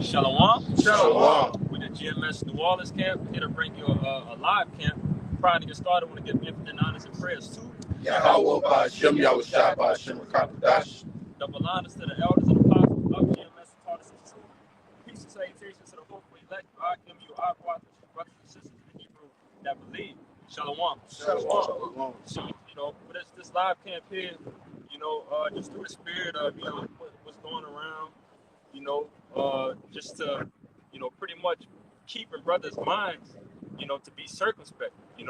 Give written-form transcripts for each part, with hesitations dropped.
Shalom. Shalom. With the GMS New Orleans camp, here to bring you a live camp. Prior to get started, I want to give infinite honors and prayers to Yahweh Ba'Shem, Yahweh Shai Ba'Shem, Rakapadash. double honors to the elders and apostles of GMS and taught us in truth. Peace and salutations to the hopefully elect, our brothers and sisters in Hebrew that believe. Shalom. Shalom. So, for this live camp here, just through the spirit of, what's going around, just to, pretty much keeping brothers' minds, to be circumspect, in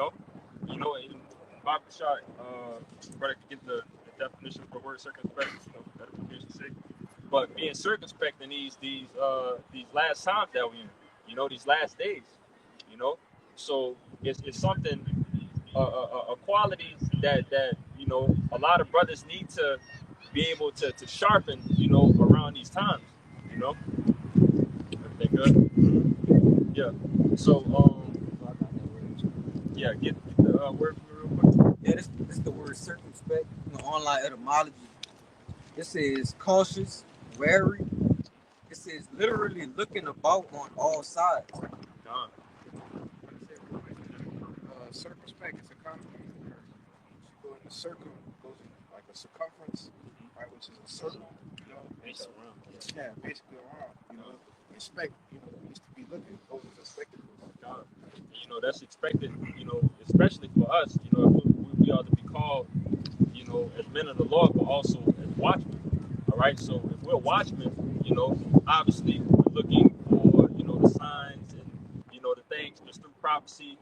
Bible shot, brother could get the definition for the word circumspect, edification sake. But being circumspect in these last times that we're in, these last days, so it's something, a quality that a lot of brothers need to be able to sharpen, around these times, Everything good? Yeah. So, get the word for me real quick. Yeah, this is the word circumspect in the online etymology. This is cautious, wary. This is literally looking about on all sides. Circumspect is a concept where you go in a circle, goes in like a circumference, right, which is a circle, Basically around. Basically around, Expect, used to be looking, those are expected. That's expected, especially for us, we ought to be called, as men of the Lord, but also as watchmen. All right. So if we're watchmen, obviously we're looking for, the signs and, the things just through prophecy,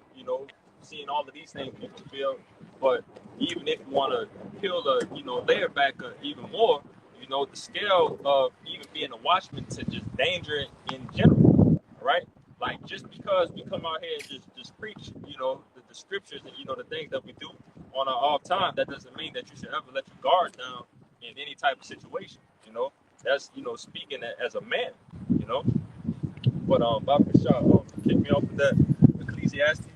seeing all of these things be fulfilled. But even if you want to peel the, layer back even more, the scale of even being a watchman to just danger in general, all right? Like, just because we come out here and just preach, the scriptures and, the things that we do on our off time, that doesn't mean that you should ever let your guard down in any type of situation, That's, speaking as a man, But, Bob Bashar, kick me off with that Ecclesiastes.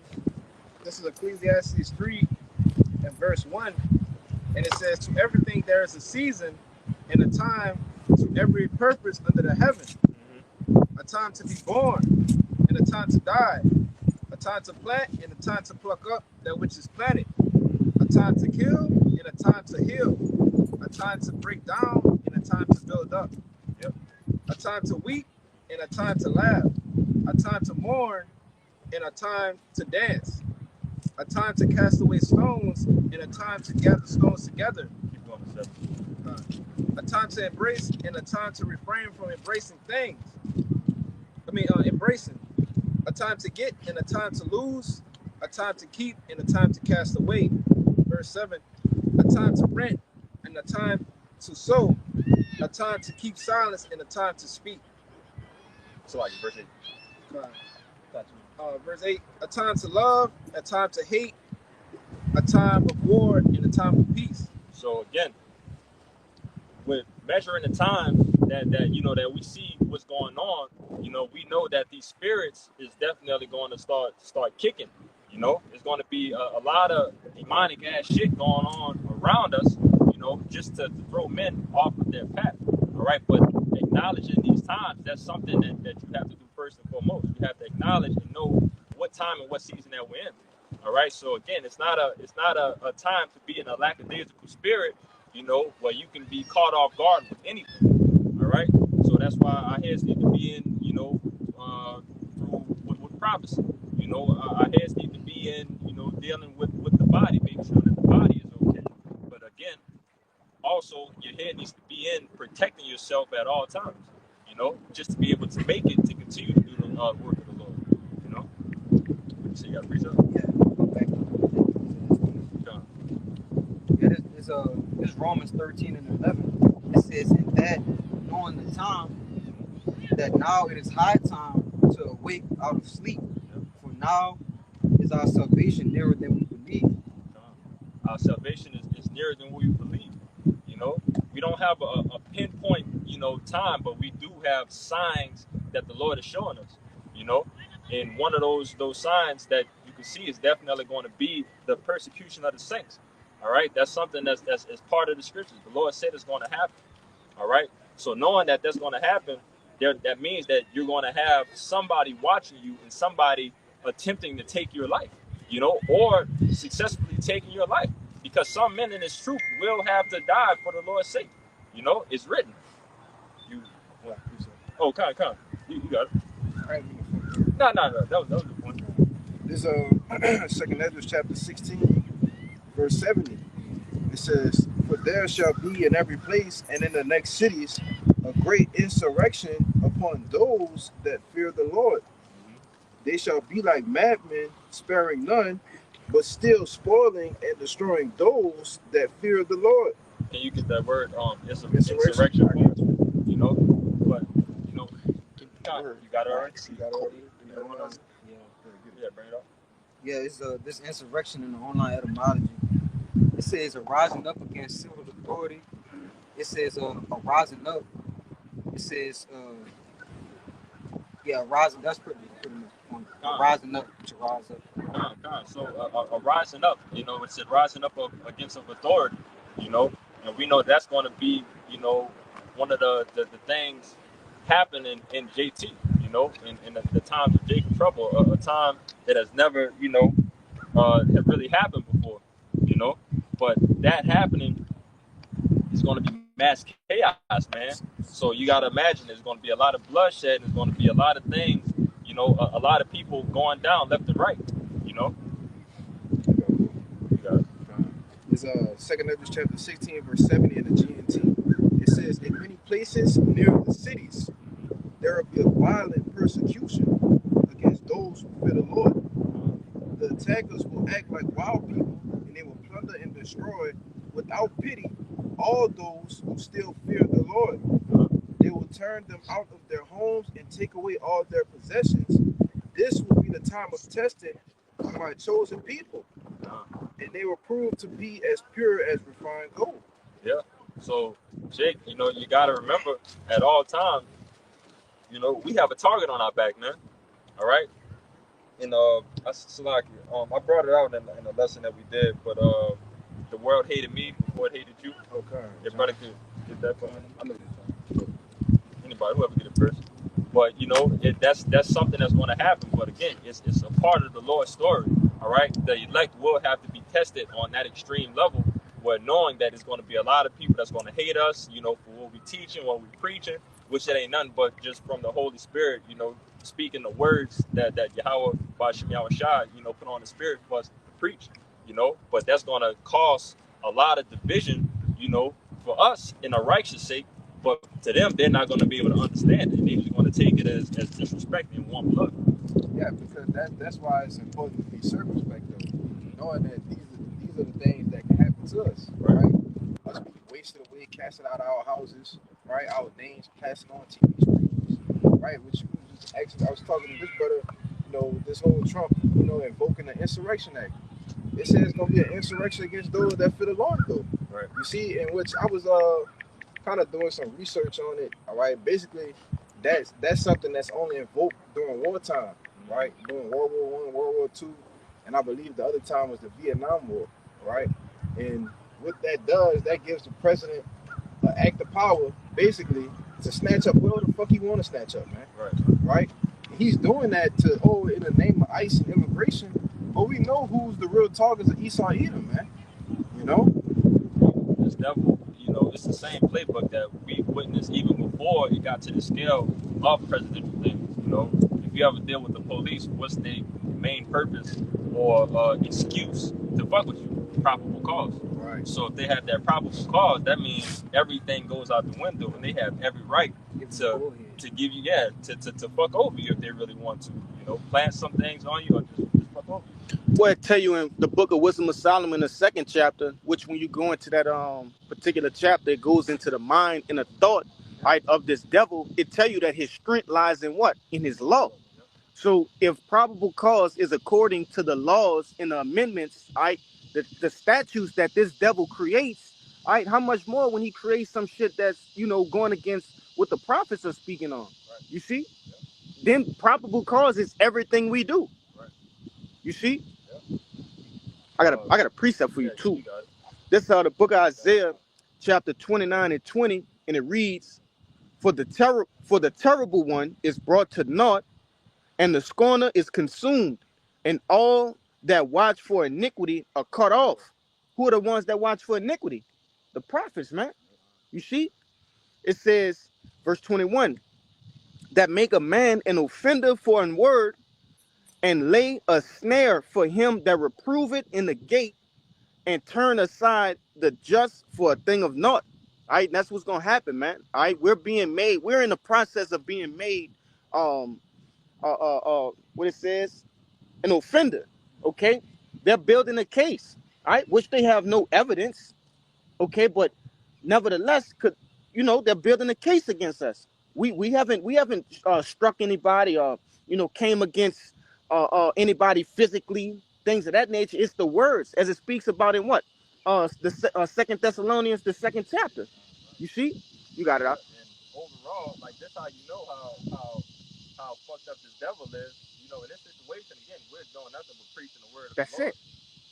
This is Ecclesiastes 3 and verse 1, and it says, to everything there is a season and a time to every purpose under the heaven, a time to be born and a time to die, a time to plant and a time to pluck up that which is planted, a time to kill and a time to heal, a time to break down and a time to build up, a time to weep and a time to laugh, a time to mourn and a time to dance, a time to cast away stones and a time to gather stones together, a time to embrace and a time to refrain from embracing things. Embracing. A time to get and a time to lose, a time to keep and a time to cast away. Verse 7, a time to rent and a time to sow, a time to keep silence and a time to speak. So like verse 8. Verse 8, a time to love, a time to hate, a time of war and a time of peace. So again, with measuring the time that we see what's going on, we know that these spirits is definitely going to start kicking. There's going to be a lot of demonic ass shit going on around us, just to throw men off of their path. All right, but acknowledging these times, that's something that you have to do first and foremost. You have to acknowledge and know what time and what season that we're in. All right, so again, it's not a time to be in a lackadaisical spirit, where you can be caught off guard with anything. All right, so that's why our heads need to be in, through with prophecy. Our heads need to be in, dealing with the body, making sure that the body is okay. But again, also your head needs to be in protecting yourself at all times, just to be able to make it to continue to do the work of the Lord. So you got to preach up? Yeah. This Romans 13 and 11. It says, in that knowing the time, that now it is high time to awake out of sleep. For now is our salvation nearer than we believe. Our salvation is nearer than we believe. We don't have a pinpoint, time, but we do have signs that the Lord is showing us, And one of those signs that you can see is definitely going to be the persecution of the saints. All right, that's something that's part of the scriptures. The Lord said it's going to happen. All right, so knowing that that's going to happen, that means that you're going to have somebody watching you and somebody attempting to take your life, you know, or successfully taking your life. Because some men in this truth will have to die for the Lord's sake. You know, it's written. You, what? Oh, come. You got it. All right. No. That was the point. This Second Ezra chapter 16, verse 70. It says, "For there shall be in every place and in the next cities a great insurrection upon those that fear the Lord. They shall be like madmen, sparing none, but still spoiling and destroying those that fear the Lord." Can you get that word? Insurrection. You know, but you know, you got it already. You got it already. Yeah, bring it up. Yeah, it's this insurrection in the online etymology. It says a rising up against civil authority. It says a rising up. It says rising. That's pretty much rising up to rise up. So a rising up, you know, it said rising up against of authority, you know, and we know that's going to be, you know, one of the things happening in JT, you know, in the times of Jacob trouble, a time that has never, you know, have really happened before, you know, but that happening is going to be mass chaos, man. So you got to imagine there's going to be a lot of bloodshed. There's going to be a lot of things, you know, a lot of people going down left and right, you know. You got it. It's Second Ezra chapter 16, verse 70 in the GMT. It says, "In many places near the cities, there will be a violent persecution against those who fear the Lord. The attackers will act like wild people, and they will plunder and destroy without pity all those who still fear the Lord. They will turn them out of their homes and take away all their possessions. This will be the time of testing of my chosen people, and they will prove to be as pure as refined gold." Yeah. So, Jake, you know, you got to remember at all times, you know, we have a target on our back, man. All right. And I brought it out in the lesson that we did, but the world hated me before it hated you. Okay. Everybody could get that from me. I know this. Anybody, whoever get it first. But you know, that's something that's going to happen. But again, it's a part of the Lord's story. All right, the elect will have to be tested on that extreme level, where knowing that it's going to be a lot of people that's going to hate us, you know, for what we teaching, what we preaching, which it ain't nothing but just from the Holy Spirit, you know, speaking the words that Yahweh Bashim Yahushua, you know, put on the Spirit for us to preach, you know. But that's going to cause a lot of division, you know, for us in a righteous sake. But to them, they're not going to be able to understand it. They're just going to take it as disrespect and one blood. Yeah, because that's why it's important to be circumspect, though, knowing that these are the things that can happen to us, right? Us being wasted away, casting out our houses, right? Our names passing on TV screens, right? Which just actually, I was talking to this brother, you know, this whole Trump, you know, invoking the Insurrection Act. It says it's gonna be an insurrection against those that fear the Lord, though. Right. You see, in which I was kind of doing some research on it. All right, basically, that's something that's only invoked during wartime, right? During World War I, World War II, and I believe the other time was the Vietnam War, right? And what that does, that gives the president an act of power, basically, to snatch up whatever the fuck he want to snatch up, man. Right? He's doing that in the name of ICE and immigration, but we know who's the real targets of Esau Edom, man. You know? This devil, you know, it's the same playbook that we witnessed even before it got to the scale of presidential things. You know, if you ever deal with the police, what's their main purpose or excuse to fuck with you? Probable cause. Right. So if they have that probable cause, that means everything goes out the window, and they have every right to give you to fuck over you if they really want to. You know, plant some things on you or just fuck over you. Well, I tell you in the book of Wisdom of Solomon, the 2nd chapter, which when you go into that particular chapter, it goes into the mind and the thought, right, of this devil. It tell you that his strength lies in what? In his law. So if probable cause is according to the laws and the amendments, right, the statutes that this devil creates, right, how much more when he creates some shit that's, you know, going against what the prophets are speaking on. You see? Then probable cause is everything we do. You see? I got a precept for you too. This is the book of Isaiah, chapter 29 and 20, and it reads, For the terrible one is brought to naught, and the scorner is consumed, and all that watch for iniquity are cut off. Who are the ones that watch for iniquity? The prophets, man. You see, it says, verse 21, that make a man an offender for an word, and lay a snare for him that reproveth in the gate, and turn aside the just for a thing of naught. All right, that's what's gonna happen, man. All right, we're being made. We're in the process of being made. Um, what it says, an offender. Okay, they're building a case. All right, which they have no evidence. Okay, but nevertheless, could they're building a case against us. We haven't struck anybody or came against anybody physically, things of that nature. It's the words as it speaks about in what Second Thessalonians, the second chapter. You see, you got it out. And overall, like this, how you know how fucked up this devil is. You know, in this situation, again, we're doing nothing but preaching the word of the That's Lord. it.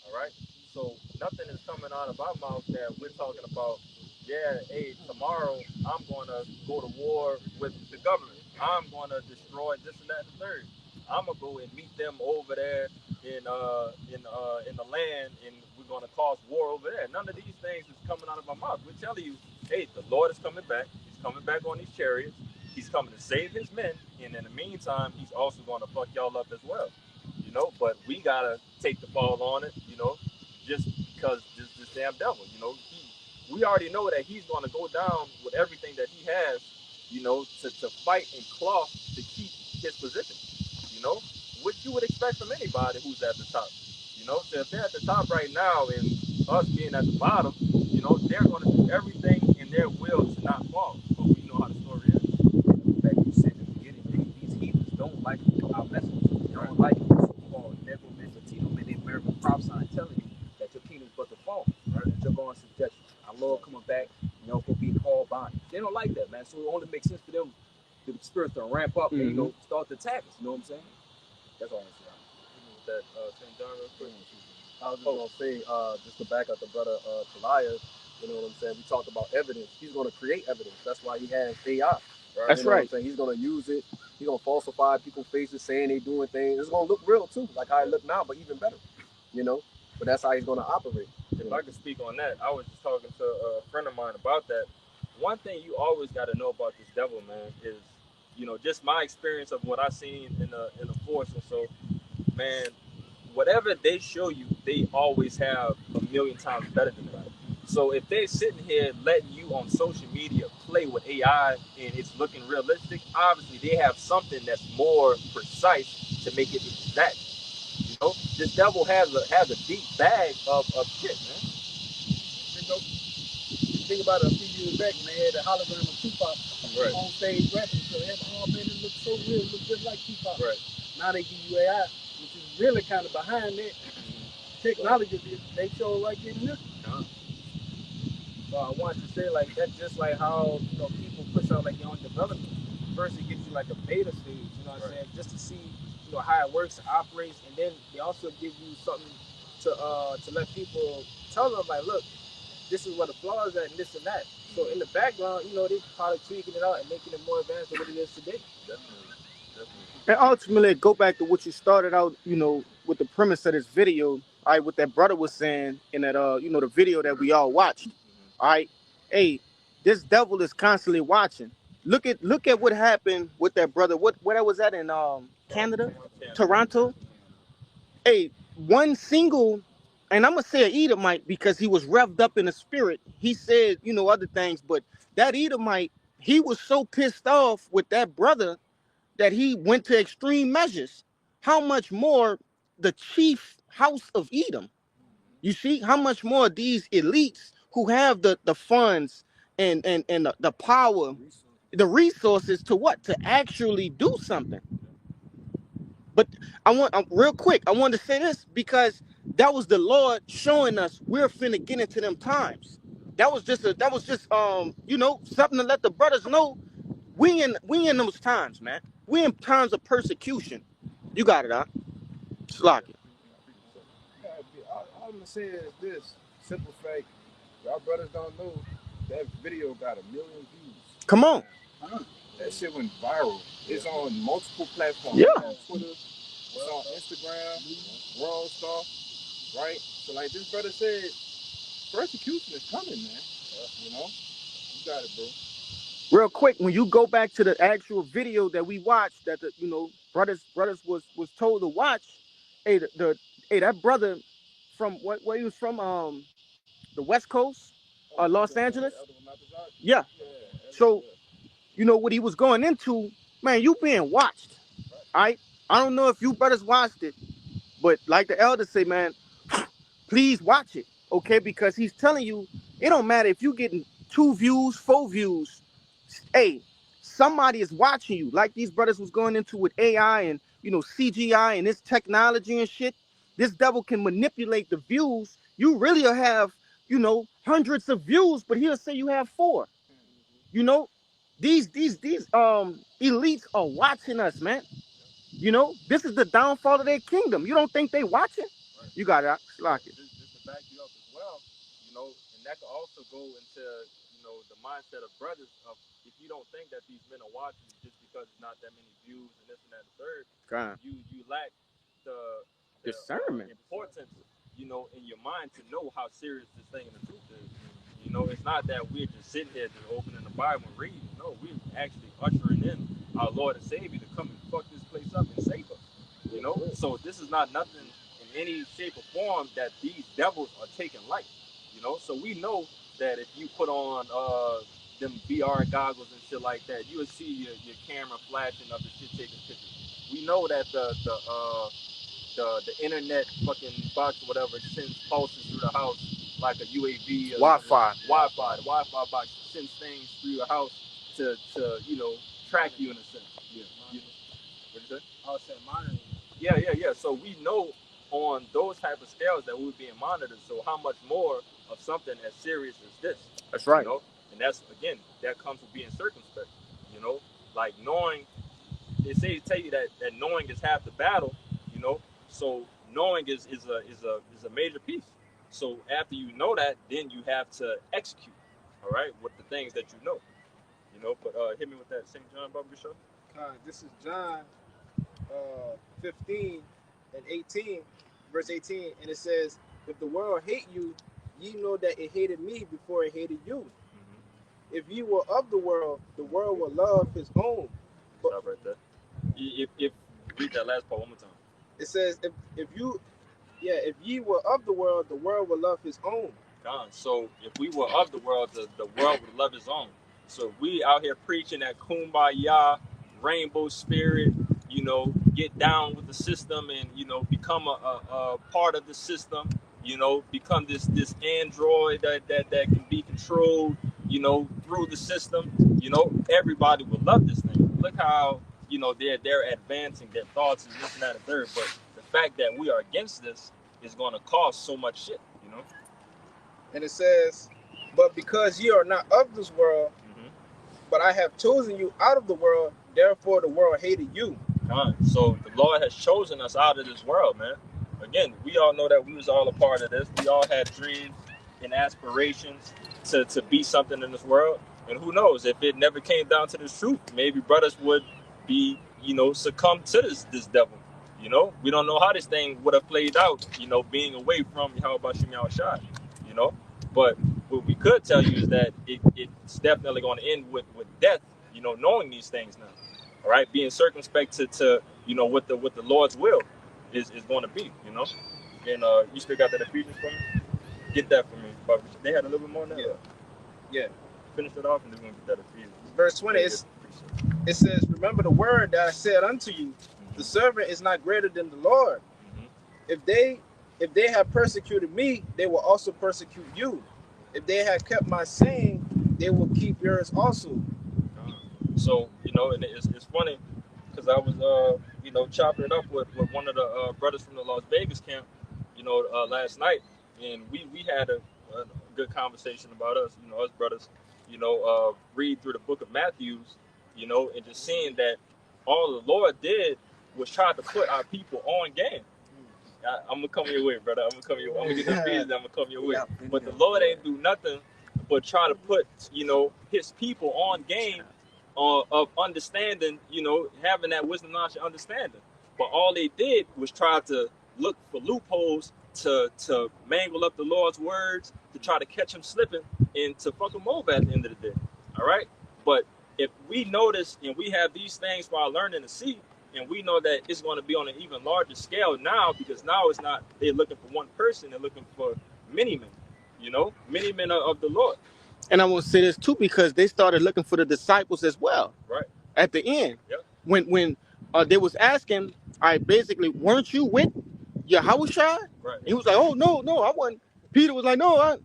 All right. So nothing is coming out of our mouth that we're talking about. Yeah, hey, tomorrow I'm going to go to war with the government. I'm going to destroy this and that and the third. I'm gonna go and meet them over there in the land, and we're gonna cause war over there. None of these things is coming out of our mouth. We're telling you, hey, the Lord is coming back. He's coming back on these chariots. He's coming to save his men, and in the meantime, he's also going to fuck y'all up as well. But we gotta take the fall on it, just because this damn devil, we already know that he's gonna go down with everything that he has, to fight and claw to keep his position, which you would expect from anybody who's at the top. So if they're at the top right now and us being at the bottom, they're gonna do everything in their will to not fall. But we know how the story is. Like you said in the beginning, these heathens don't like our message. They don't like so-called Nebuchadnezzar, Tito, and the American prophesying telling you that your kingdom's but to fall, right? That you're going to subjection. Our Lord coming back, for being called bondage. They don't like that, man. So it only makes sense for them, the spirits to ramp up and, start to attack us. You know what I'm saying? That's all I'm saying. That St. John real quick. I was just gonna say, just to back up the brother Tobias, you know what I'm saying? We talked about evidence. He's gonna create evidence. That's why he has AI. Right? That's you know right. What I'm saying? He's gonna use it. He's gonna falsify people's faces, saying they doing things. It's gonna look real too, like how it look now, but even better. But that's how he's gonna operate. If I could speak on that, I was just talking to a friend of mine about that. One thing you always got to know about this devil, man, is just my experience of what I seen in the force. And so, man, whatever they show you, they always have a million times better than that. So if they're sitting here letting you on social media play with AI and it's looking realistic, obviously they have something that's more precise to make it exact. This devil has a deep bag of shit, man. Think about it, a few years back when they had the hologram of Tupac on stage rapping, so they had, oh man, it looks so real, it looks just like Tupac. Right. Now they give you AI, which is really kind of behind that technology. They show right in this. So I want to say like that's just like how people push out like your own development. First it gives you like a beta stage, what I'm saying, just to see how it works, operates, and then they also give you something to let people tell them like, look, this is what the flaws at and this and that. So in the background, they probably tweaking it out and making it more advanced than what it is today. Definitely. And ultimately, go back to what you started out, with the premise of this video. All right, what that brother was saying in that, the video that we all watched. All right, hey, this devil is constantly watching. Look at what happened with that brother. Where that was at in Canada, Toronto. Hey, one single, and I'm gonna say an Edomite because he was revved up in the spirit. He said, other things, but that Edomite, he was so pissed off with that brother that he went to extreme measures. How much more the chief house of Edom? You see, how much more these elites who have the funds and the power, the resources to what? To actually do something. But real quick, I wanted to say this because that was the Lord showing us we're finna get into them times. That was just something to let the brothers know we in those times, man. We in times of persecution. You got it, huh? Slock it. All I'm gonna say is this simple fact: y'all brothers don't know that video got 1 million views. Come on. That shit went viral. It's on multiple platforms. Yeah. It's on Twitter, it's on Instagram, World Star, right? So like this brother said, persecution is coming, man. You know? You got it, bro. Real quick, when you go back to the actual video that we watched, that the brothers was told to watch, hey hey, that brother from where he was from, the West Coast, Los Angeles. Yeah. So what he was going into, man, you being watched. All right. I don't know if you brothers watched it, but like the elders say, man, please watch it, okay? Because he's telling you it don't matter if you getting 2 views, 4 views. Hey, somebody is watching you. Like these brothers was going into with AI and CGI and this technology and shit. This devil can manipulate the views. You really will have hundreds of views, but he'll say you have 4. These elites are watching us, man. This is the downfall of their kingdom. You don't think they watching? You got it. Lock it. Just to back you up as well, and that could also go into, the mindset of brothers of, if you don't think that these men are watching you just because it's not that many views and this and that and the third, you lack the discernment, importance, in your mind to know how serious this thing in the truth is. It's not that we're just sitting here just opening the Bible and reading. No, we're actually ushering in our Lord and Savior to come and fuck this place up and save us. So this is not nothing in any shape or form that these devils are taking light. So we know that if you put on them VR goggles and shit like that, you will see your camera flashing up and shit taking pictures. We know that the internet fucking box or whatever sends pulses through the house like a UAV. Wi-Fi. The Wi-Fi box sends things through your house to track you in a sense. Yeah. What you say? I was saying monitoring. Yeah. So we know on those type of scales that we're being monitored. So how much more of something as serious as this? That's right. And that's, again, that comes with being circumspect. Like knowing. They tell you that knowing is half the battle. So knowing is a major piece. So after you know that, then you have to execute. All right, with the things that you know. But hit me with that St. John Barbara show. This is John 15 and 18, verse 18, and it says, if the world hate you, ye know that it hated me before it hated you. Mm-hmm. If ye were of the world will love his own. Stop right there. If read that last part one more time. It says, if ye were of the world will love his own. God. So if we were of the world would love his own. So if we out here preaching that kumbaya, rainbow spirit, get down with the system and, become a part of the system, become this android that can be controlled, through the system, everybody would love this thing. Look how, they're advancing their thoughts and this and that and third. But the fact that we are against this is going to cause so much shit, And it says, but because ye are not of this world, but I have chosen you out of the world, therefore the world hated you. So the Lord has chosen us out of this world, man. Again, we all know that we was all a part of this. We all had dreams and aspirations to be something in this world. And who knows, if it never came down to this truth, maybe brothers would be, succumb to this devil. We don't know how this thing would have played out, being away from Yahweh Shem Yahushua, But what we could tell you is that it's definitely going to end with death, knowing these things now. All right, being circumspect to what the Lord's will is going to be, And you still got that Ephesians for me? Get that for me. But they had a little bit more now. Yeah. Finish it off and then we're going to get that Ephesians. Verse 20, it says, remember the word that I said unto you, the servant is not greater than the Lord. If they have persecuted me, they will also persecute you. If they have kept my saying, they will keep yours also. So, and it's funny because I was, chopping it up with one of the brothers from the Las Vegas camp, last night. And we had a good conversation about us, us brothers, read through the book of Matthews, and just seeing that all the Lord did was try to put our people on game. I'm gonna come your way, brother. I'm gonna get the fees. I'm gonna come your way. But the Lord ain't do nothing but try to put, his people on game of understanding, you know, having that wisdom, knowledge, and understanding. But all they did was try to look for loopholes to mangle up the Lord's words, to try to catch him slipping, and to fuck him over at the end of the day. All right? But if we notice and we have these things for our learning to see, and we know that it's going to be on an even larger scale now, because now it's not they're looking for one person, they're looking for many men, you know, many men of the Lord. And I want to say this too, because they started looking for the disciples as well. Right. At the end, Yep. when they was asking, I basically, weren't you with Yahushua? Right. He was like, oh no, I wasn't. Peter was like, no,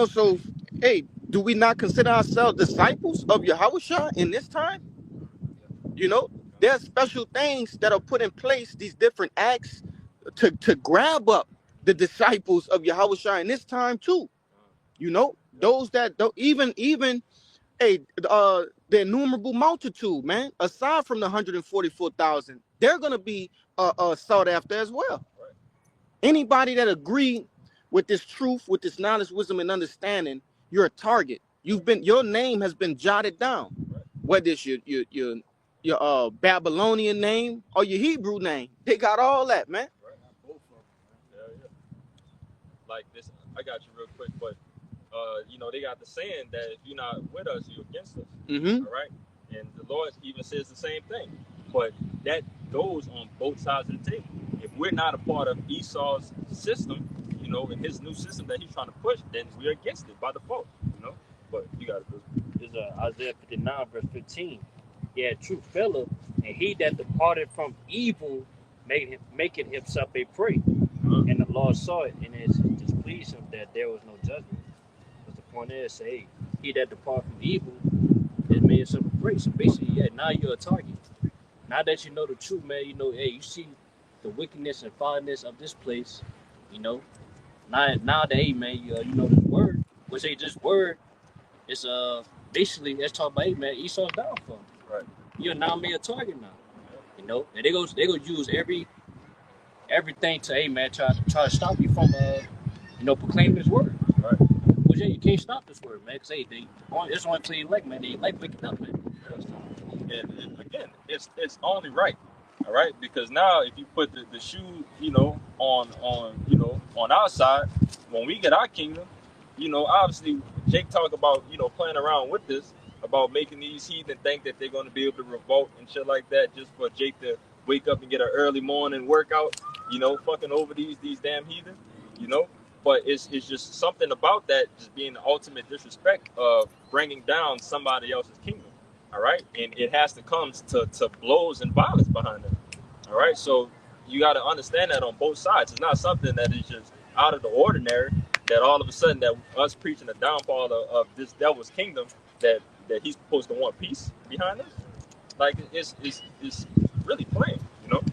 so hey, do we not consider ourselves disciples of Yahushua in this time? You know, there's special things that are put in place, these different acts to grab up the disciples of Yahushua in this time too. You know, those that don't even hey, the innumerable multitude, man, aside from the 144,000, they're gonna be sought after as well. Right. Anybody that agree with this truth, with this knowledge, wisdom, and understanding, you're a target. Your name has been jotted down. Right. Whether it's your Babylonian name or your Hebrew name, they got all that, man. Right. Both of them. Yeah. Like this, I got you real quick, but you know, they got the saying that if you're not with us, you're against us. Mm-hmm. All right. And the Lord even says the same thing. But that goes on both sides of the table. If we're not a part of Esau's system, you know, in his new system that he's trying to push, then we're against it by default, you know. But you got it. Is Isaiah 59 verse 15. Yeah, true fellow, and he that departed from evil making himself a prey. And the Lord saw it, and it displeased him that there was no judgment. But the point is, say, he that departed from evil is made himself a prey. So basically, yeah, now you're a target. Now that you know the truth, man, you know, hey, you see the wickedness and foulness of this place, you know. Now that, hey, man, you know this word, which say this word is basically let's talk about, hey, man, Esau's downfall. Right. You're now made a target now. You know, and they go use everything to, hey, man, try to stop you from you know, proclaiming this word. Right. But yeah, you can't stop this word, man, because hey, it's only to elect, man. They like waking up, man. And again, it's only right. All right, because now if you put the shoe, you know, on you know, on our side, when we get our kingdom, you know, obviously Jake talked about, you know, playing around with this, about making these heathen think that they're going to be able to revolt and shit like that, just for Jake to wake up and get an early morning workout, you know, fucking over these damn heathen, you know. But it's just something about that just being the ultimate disrespect of bringing down somebody else's kingdom. All right, and it has to come to blows and violence behind it. All right, so you got to understand that on both sides. It's not something that is just out of the ordinary, that all of a sudden that us preaching the downfall of this devil's kingdom, that he's supposed to want peace behind us. Like it's really plain, you know.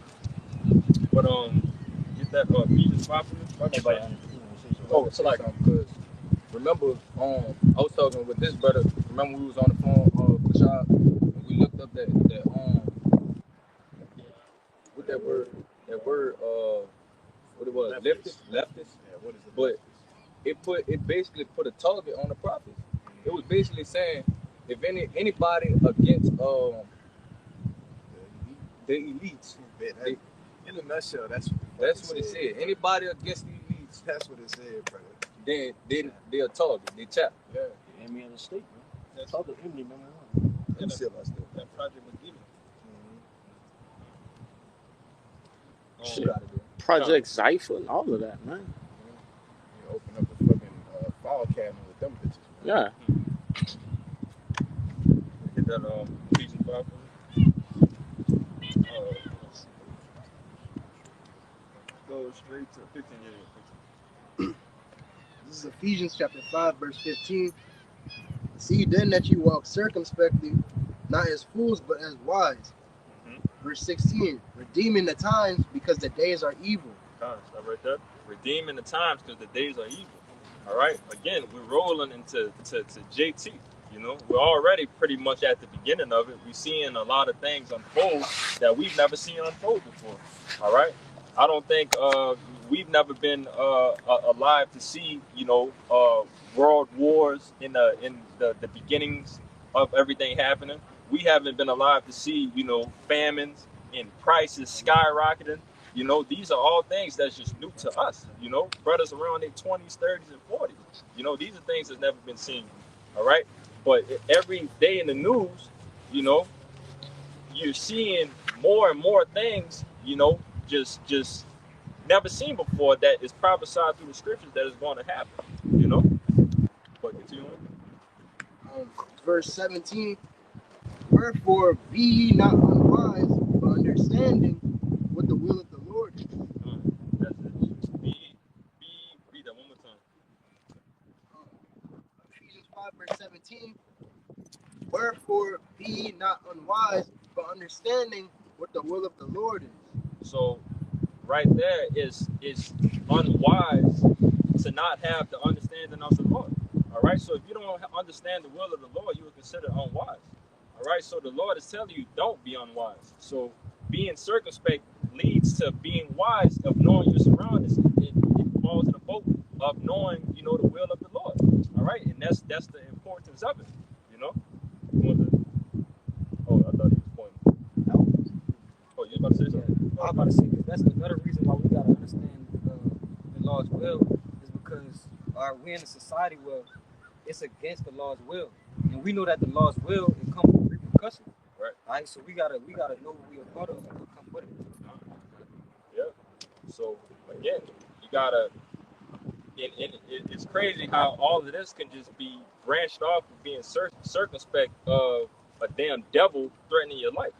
But get that Ephesians 5 for me. Oh, so like, because remember, I was talking with this brother. Remember, we was on the phone, Bashar, and we looked up that what that word, what it was, leftist. Yeah, what is it? But it basically put a target on the prophets. It was basically saying if anybody against the elites, in a nutshell, that's what it said. Anybody against the elites, that's what it said, brother. Then they're a target. They chap. Yeah. The enemy of the state, man. That's all the enemy, man. And that Project was given. Shit. Project Cypher and all of that, man. You open up the fucking file cabinet with them bitches. Yeah. Get that Ephesians 5 for me. Go straight to 15 years. This is Ephesians chapter 5, verse 15. See then that you walk circumspectly, not as fools, but as wise. Verse 16, redeeming the times because the days are evil. Stop right there. Redeeming the times because the days are evil. All right. Again, we're rolling into JT. You know, we're already pretty much at the beginning of it. We're seeing a lot of things unfold that we've never seen unfold before. All right. I don't think we've never been alive to see, you know, world wars in the beginnings of everything happening. we haven't been alive to see, you know, famines and prices skyrocketing. You know, these are all things that's just new to us. You know, brothers around their 20s, 30s, and 40s. You know, these are things that's never been seen. All right. But every day in the news, you know, you're seeing more and more things, you know, just never seen before that is prophesied through the scriptures that is going to happen, you know. But continue on. Verse 17, wherefore be ye not unwise, but understanding what the will of the Lord is. That's it. Read that one more time. Ephesians 5, verse 17, wherefore be ye not unwise, but understanding what the will of the Lord is. So right there is unwise to not have the understanding of the Lord. All right. So if you don't understand the will of the Lord, you are considered unwise. All right. So the Lord is telling you, don't be unwise. So being circumspect leads to being wise, of knowing your surroundings. It falls in the boat of knowing, you know, the will of the Lord. All right. And that's the importance of it. You know. Oh, I thought he was pointing. Oh, you about to say something? I was about to say that's another reason why we gotta understand the Lord's will is because we're in a society where it's against the Lord's will, and we know that the Lord's will it comes with repercussions. Right. So we gotta know what we are part of and what come with it. Yeah. So again, you gotta. It's crazy how all of this can just be branched off of being circumspect of a damn devil threatening your life.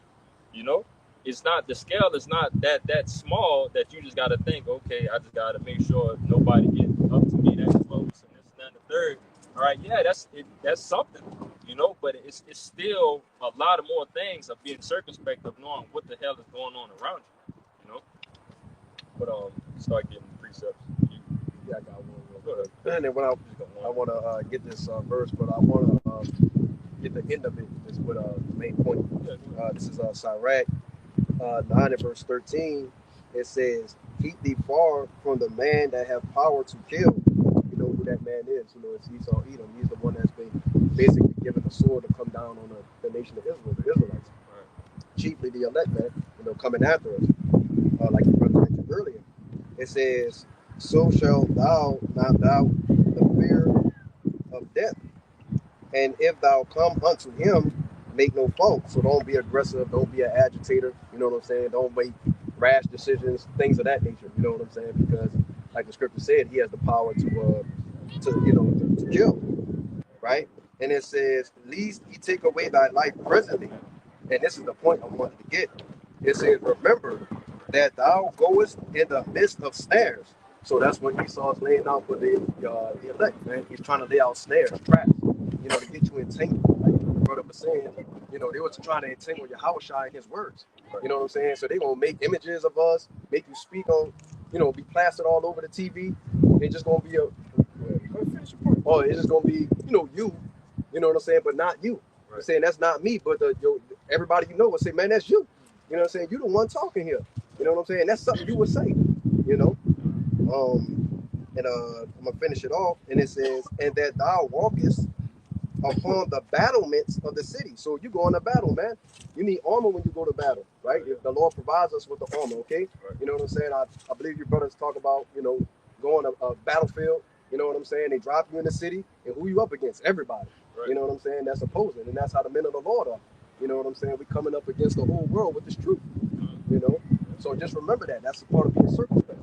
You know, it's not, the scale is not that small that you just got to think, okay, I just got to make sure nobody gets up to me that close and this and that and the third. All right, yeah, that's something, you know, but it's still a lot of more things of being circumspect of knowing what the hell is going on around you know. But start getting precepts. Yeah, I got one. Go ahead. And then when I want to get this verse, but I want to get the end of it. Is what the main point. This is Sirach 9 and verse 13. It says, "Keep thee far from the man that have power to kill." You know who that man is. You know it's Esau Edom. He's the one that's been basically given the sword to come down on the nation of Israel, the Israelites. Right. Chiefly the elect, man. You know, coming after us, like the brother mentioned earlier. It says, "So shalt thou not doubt the fear of death. And if thou come unto him, make no fault." So don't be aggressive. Don't be an agitator. You know what I'm saying? Don't make rash decisions, things of that nature. You know what I'm saying? Because, like the scripture said, he has the power to kill, right? And it says, "Lest he take away thy life presently." And this is the point I wanted to get. It says, "Remember that thou goest in the midst of snares." So that's what Esau's laying out for the elect, man. He's trying to lay out snares, traps, you know, to get you entangled. Like the brother was saying, you know, they were trying to entangle Yahushua in his words. You know what I'm saying? So they're going to make images of us, make you speak on, you know, be plastered all over the TV. It's just going to be it's just going to be, you know what I'm saying, but not you. Right. I'm saying that's not me, but everybody you know will say, man, that's you. You know what I'm saying? You the one talking here. You know what I'm saying? That's something you would say, you know? And I'm gonna finish it off, and it says, "And that thou walkest upon the battlements of the city." So you go on a battle, man. You need armor when you go to battle, right? If the Lord provides us with the armor, okay? You know what I'm saying? I believe your brothers talk about, you know, going to a battlefield. You know what I'm saying? They drop you in the city, and who you up against? Everybody. Right. You know what I'm saying? That's opposing, and that's how the men of the Lord are. You know what I'm saying? We're coming up against the whole world with this truth. You know, so just remember that. That's a part of being circumspect.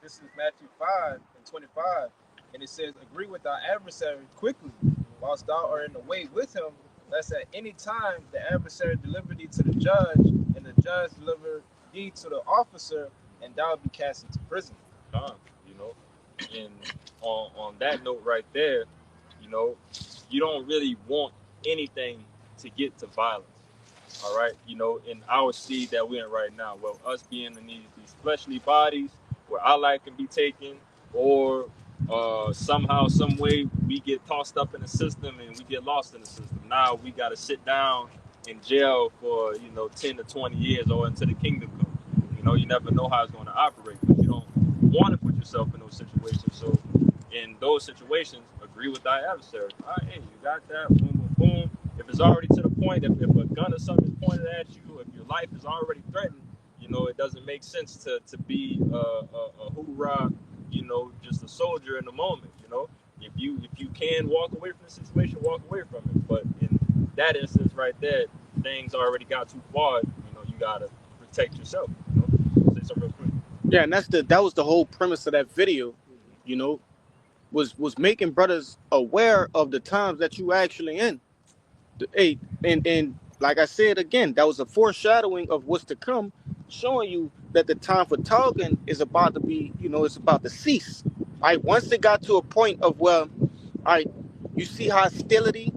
This is Matthew 5 and 25, and it says, "Agree with thy adversary quickly, whilst thou art in the way with him, lest at any time the adversary deliver thee to the judge, and the judge deliver thee to the officer, and thou be cast into prison." You know, and on that note right there, you know, you don't really want anything to get to violence. All right, you know, in our seed that we're in right now, well, us being in these fleshly bodies where our life can be taken, or somehow, some way, we get tossed up in the system and we get lost in the system. Now we got to sit down in jail for 10 to 20 years or until the kingdom comes. You know, you never know how it's going to operate, but you don't want to put yourself in those situations. So in those situations, agree agree with thy adversary. All right, hey, you got that, boom, boom, boom. If it's already to the point, if a gun or something is pointed at you, if your life is already threatened, you know, it doesn't make sense to be a hoorah, you know, just a soldier in the moment, you know. If you can walk away from the situation, walk away from it. But in that instance right there, things already got too far, you know, you gotta protect yourself, you know. Say something real quick. Yeah, and that was the whole premise of that video, you know, was making brothers aware of the times that you actually in. Hey, and like I said again, that was a foreshadowing of what's to come, showing you that the time for talking is about to be, you know, it's about to cease. All right, once it got to a point of, well, all right, you see hostility,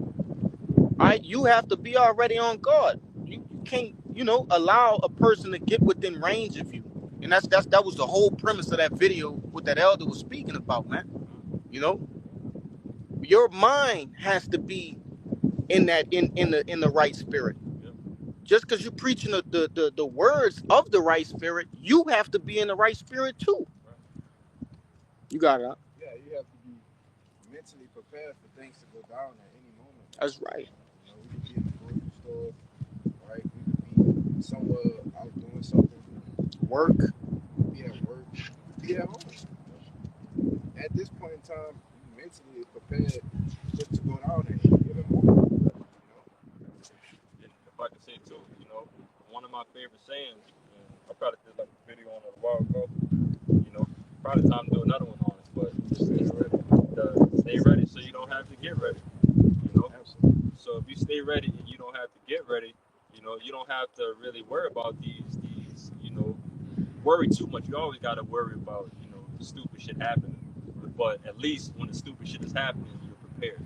all right, you have to be already on guard. You can't, you know, allow a person to get within range of you. And that was the whole premise of that video, what that elder was speaking about, man. You know, your mind has to be in the right spirit. Just because you're preaching the words of the right spirit, you have to be in the right spirit too. You got it. Huh? Yeah, you have to be mentally prepared for things to go down at any moment. That's right. You know, we could be in the grocery store, right? We could be somewhere out doing something. Work. Be at work. Be at home. At this point in time, you mentally prepared just to go down at any given moment. You know? And if I can say too, you know, one of my favorite sayings, and I probably did like a video on it a while ago, you know, probably time to do another one on it, but stay ready so you don't have to get ready, you know. Absolutely. So if you stay ready and you don't have to get ready, you know, you don't have to really worry about these, you know, worry too much. You always got to worry about, you know, stupid shit happening. But at least when the stupid shit is happening, you're prepared.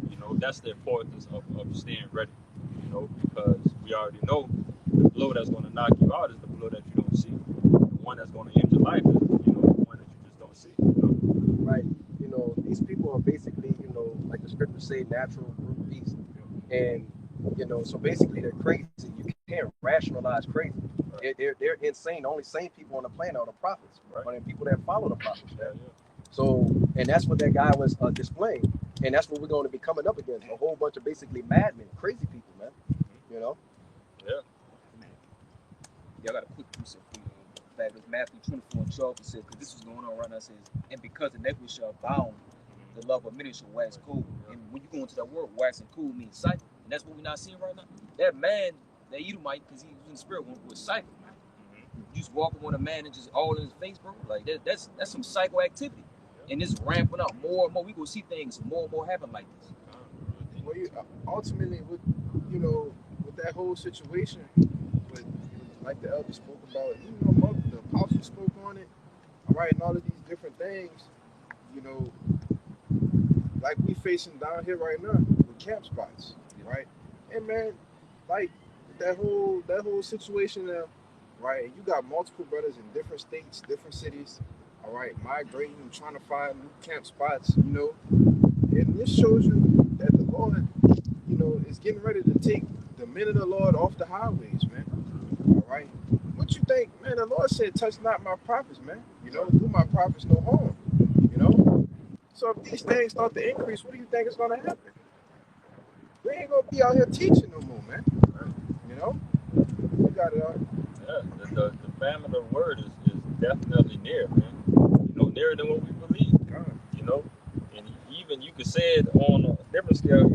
You know, that's the importance of staying ready. You know, because we already know the blow that's going to knock you out is the blow that you don't see. The one that's going to end your life is, you know, the one that you just don't see. You know? Right. You know, these people are basically, you know, like the scriptures say, natural brute beasts. And, you know, so basically they're crazy. You can't rationalize crazy. They're insane. The only sane people on the planet are the prophets, right? But the people that follow the prophets. Yeah. So, and that's what that guy was displaying. And that's what we're going to be coming up against. A whole bunch of basically madmen, crazy people, man. You know? Yeah. Y'all got a quick precept for you. That was Matthew 24:12. It says, because this is going on right now, it says, and because iniquity shall abound, the love of many shall wax cold. And when you go into that word, waxing cool means cycle. And that's what we're not seeing right now. That man, that Edomite, because he was in the spirit, was cycle. You just walk up on a man and just all in his face, bro. Like that's some psycho activity. And it's ramping up more and more. We gonna see things more and more happen like this. Well, ultimately, with you know, with that whole situation, with like the elder spoke about, even though the apostle spoke on it, all right, and all of these different things, you know, like we facing down here right now with camp spots, right? And man, like that whole situation there, right? You got multiple brothers in different states, different cities. All right, migrating and trying to find new camp spots, you know. And this shows you that the Lord, you know, is getting ready to take the men of the Lord off the highways, man. All right. What you think, man? The Lord said, touch not my prophets, man. You know, do my prophets no harm. You know? So if these things start to increase, what do you think is gonna happen? We ain't gonna be out here teaching no more, man. You know? You got it all. Yeah, the famine of the word is definitely near, man. You know, nearer than what we believe. You know, and even you could say it on a different scale.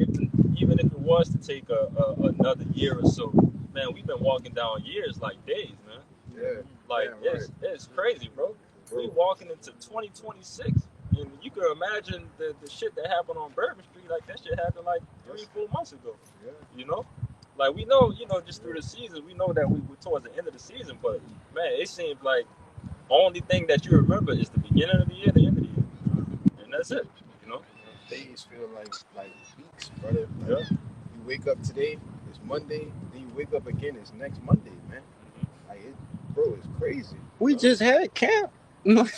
Even if it was to take another year or so, man, we've been walking down years like days, man. Yeah. Like yeah, right. it's crazy, bro. We walking into 2026, and you can imagine the shit that happened on Bourbon Street. Like that shit happened like 3-4 months ago. Yeah. You know. Like we know, you know, just through the season, we know that we were towards the end of the season. But man, it seems like only thing that you remember is the beginning of the year, the end of the year, and that's it. You know, Days feel like weeks, brother. Like, yeah. You wake up today, it's Monday. Then you wake up again, it's next Monday, man. Like bro, it's crazy. We just had camp. God.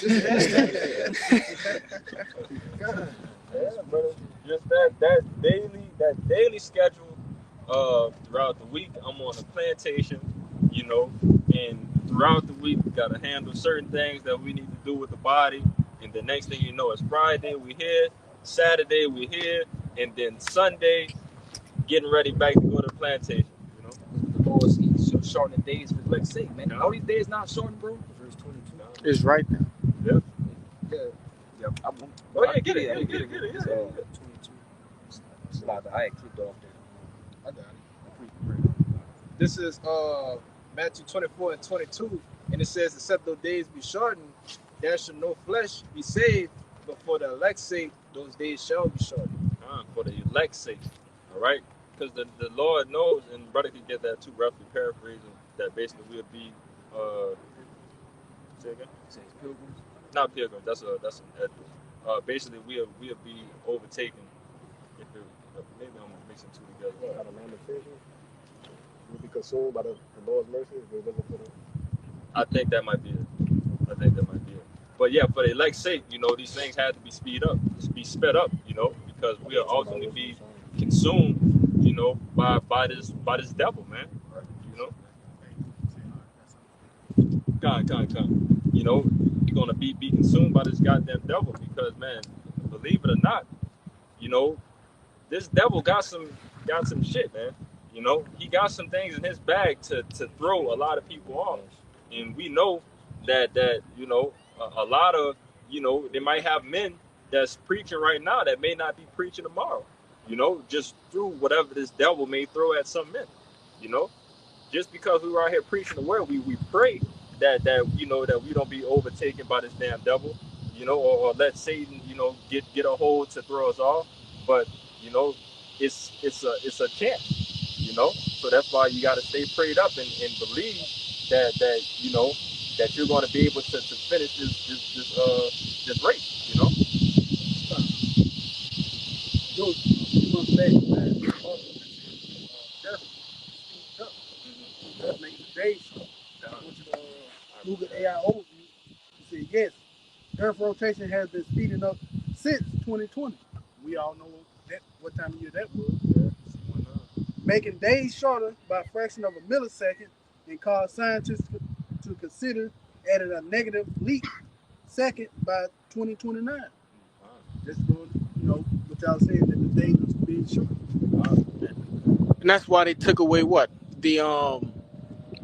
Yeah, brother. Just that daily schedule. Throughout the week, I'm on a plantation, you know, and throughout the week, we got to handle certain things that we need to do with the body. And the next thing you know, it's Friday, we here, Saturday we're here, and then Sunday getting ready back to go to the plantation. You know, The Lord He's shortening days for Blake's sake, man. All these days not shortened, bro. Verse 22. It's right there. Yeah. Yeah. Oh yeah, get it. Yeah. 22. It's like I had clicked off there. I got it. This is Matthew 24 and 22, and it says, "Except those days be shortened, there shall no flesh be saved, but for the elect's sake, those days shall be shortened." For the elect's sake, all right? Because the Lord knows, and brother can get that too, roughly paraphrasing, that basically we'll be, say again? It says pilgrims. Not pilgrims. That's an Edwards. Basically, we'll be overtaken. If it, maybe I'm mixing two together. Out of lamentation, we'll be consumed by the Lord's mercy. If we're looking for the... I think that might be it. But yeah, for the elect's sake, you know, these things had to be sped up, you know, because we'll ultimately be consumed, you know, by this devil, man. You know, God. You know, you're gonna be consumed by this goddamn devil because, man, believe it or not, you know, this devil got some shit, man. You know, he got some things in his bag to throw a lot of people off, and we know that you know, a lot of, you know, they might have men that's preaching right now that may not be preaching tomorrow, you know, just through whatever this devil may throw at some men, you know. Just because we were out here preaching the word, we pray that you know, that we don't be overtaken by this damn devil, you know, or let Satan, you know, get a hold to throw us off. But you know, it's a chance, you know. So that's why you got to stay prayed up and believe that you know, that you're going to be able to finish this race, you know. Dude, a few months back, man, also that's making the days. I want you to Google AI overview. You see, yes, Earth rotation has been speeding up since 2020. We all know what time of year that was. Making days shorter by a fraction of a millisecond and caused scientists to consider adding a negative leap second by 2029. Just going, you know, what y'all saying that the days are being short. And that's why they took away what? The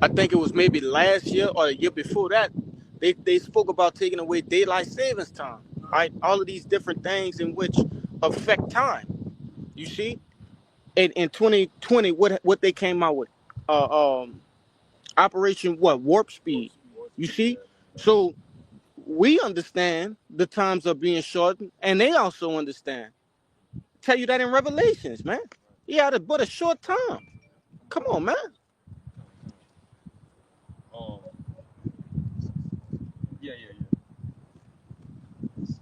I think it was maybe last year or the year before that, they spoke about taking away daylight savings time. Right? All of these different things in which affect time. You see? In 2020, what they came out with? Operation what? Warp speed. You see? So we understand the times are being shortened, and they also understand. Tell you that in Revelations, man. Yeah, but a short time. Come on, man. Yeah. It's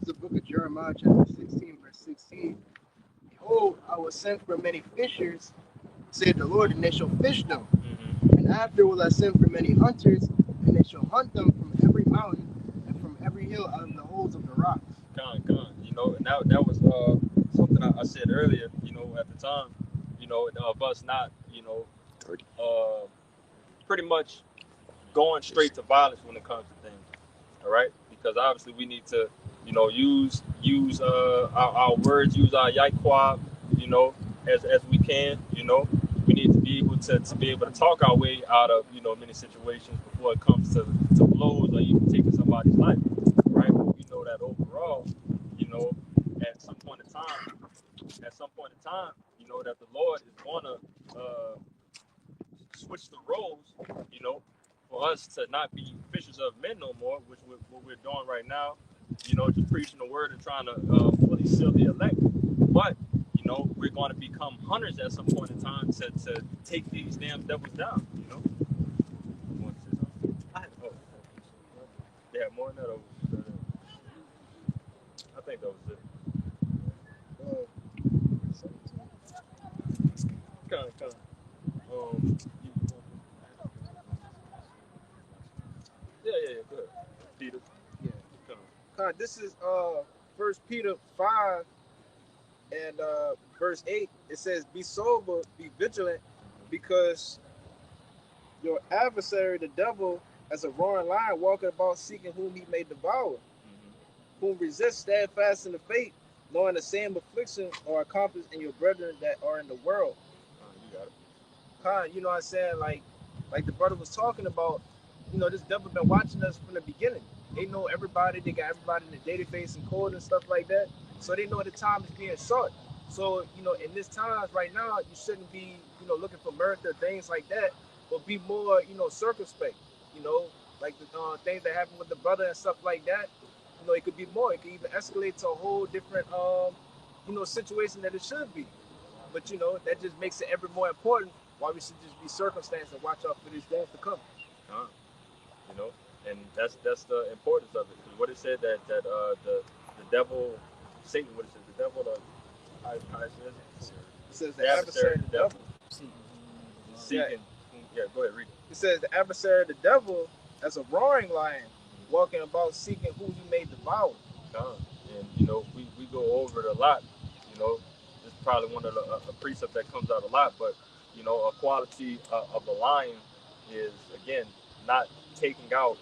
the book of Jeremiah, chapter 16, verse 16. Behold, I will send for many fishers, said the Lord, and they shall fish them. And after will I send for many hunters, and they shall hunt them from every mountain and from every hill out of the holes of the rocks. You know, and that was something I said earlier, you know, at the time, you know, of us not, you know, pretty much going straight to violence when it comes to things, all right? Because obviously we need to, you know, use our words, use our yaquab, you know, as we can, you know. We need to be able to talk our way out of, you know, many situations before it comes to blows or even taking somebody's life, right? But we know that overall, you know, at some point in time, you know, that the Lord is gonna switch the roles, you know, for us to not be fishers of men no more, which what we're doing right now, you know, just preaching the word and trying to fully seal the elect. But you know, we're going to become hunters at some point in time to take these damn devils down, you know. You want to say something? Oh, they have more than that over there. I think that was it. Kind of. Yeah. Go ahead, Peter. Yeah. This is 1 Peter 5 and verse 8. It says, "Be sober, be vigilant, because your adversary, the devil, as a roaring lion, walking about seeking whom he may devour. whom resist steadfast in the faith, knowing the same affliction are accomplished in your brethren that are in the world. You got it. You know what I'm saying? Like the brother was talking about, this devil been watching us from the beginning. They know everybody, they got everybody in the database and code and stuff like that. So they know the time is being short. So, in this times right now, you shouldn't be, looking for murder, things like that, but be more, circumspect, like the things that happen with the brother and stuff like that. It could be more. It could even escalate to a whole different, situation that it should be. But, that just makes it ever more important why we should just be circumstanced and watch out for these things to come. You know, and that's the importance of it. What it said that the devil, Satan, what it said, the devil, how it says the adversary of the devil. Seeking. Yeah, go ahead, read it. It says the adversary of the devil as a roaring lion, walking about seeking who he may devour. And we go over it a lot. It's probably one of the a precept that comes out a lot, but a quality of a lion is, again, not taking out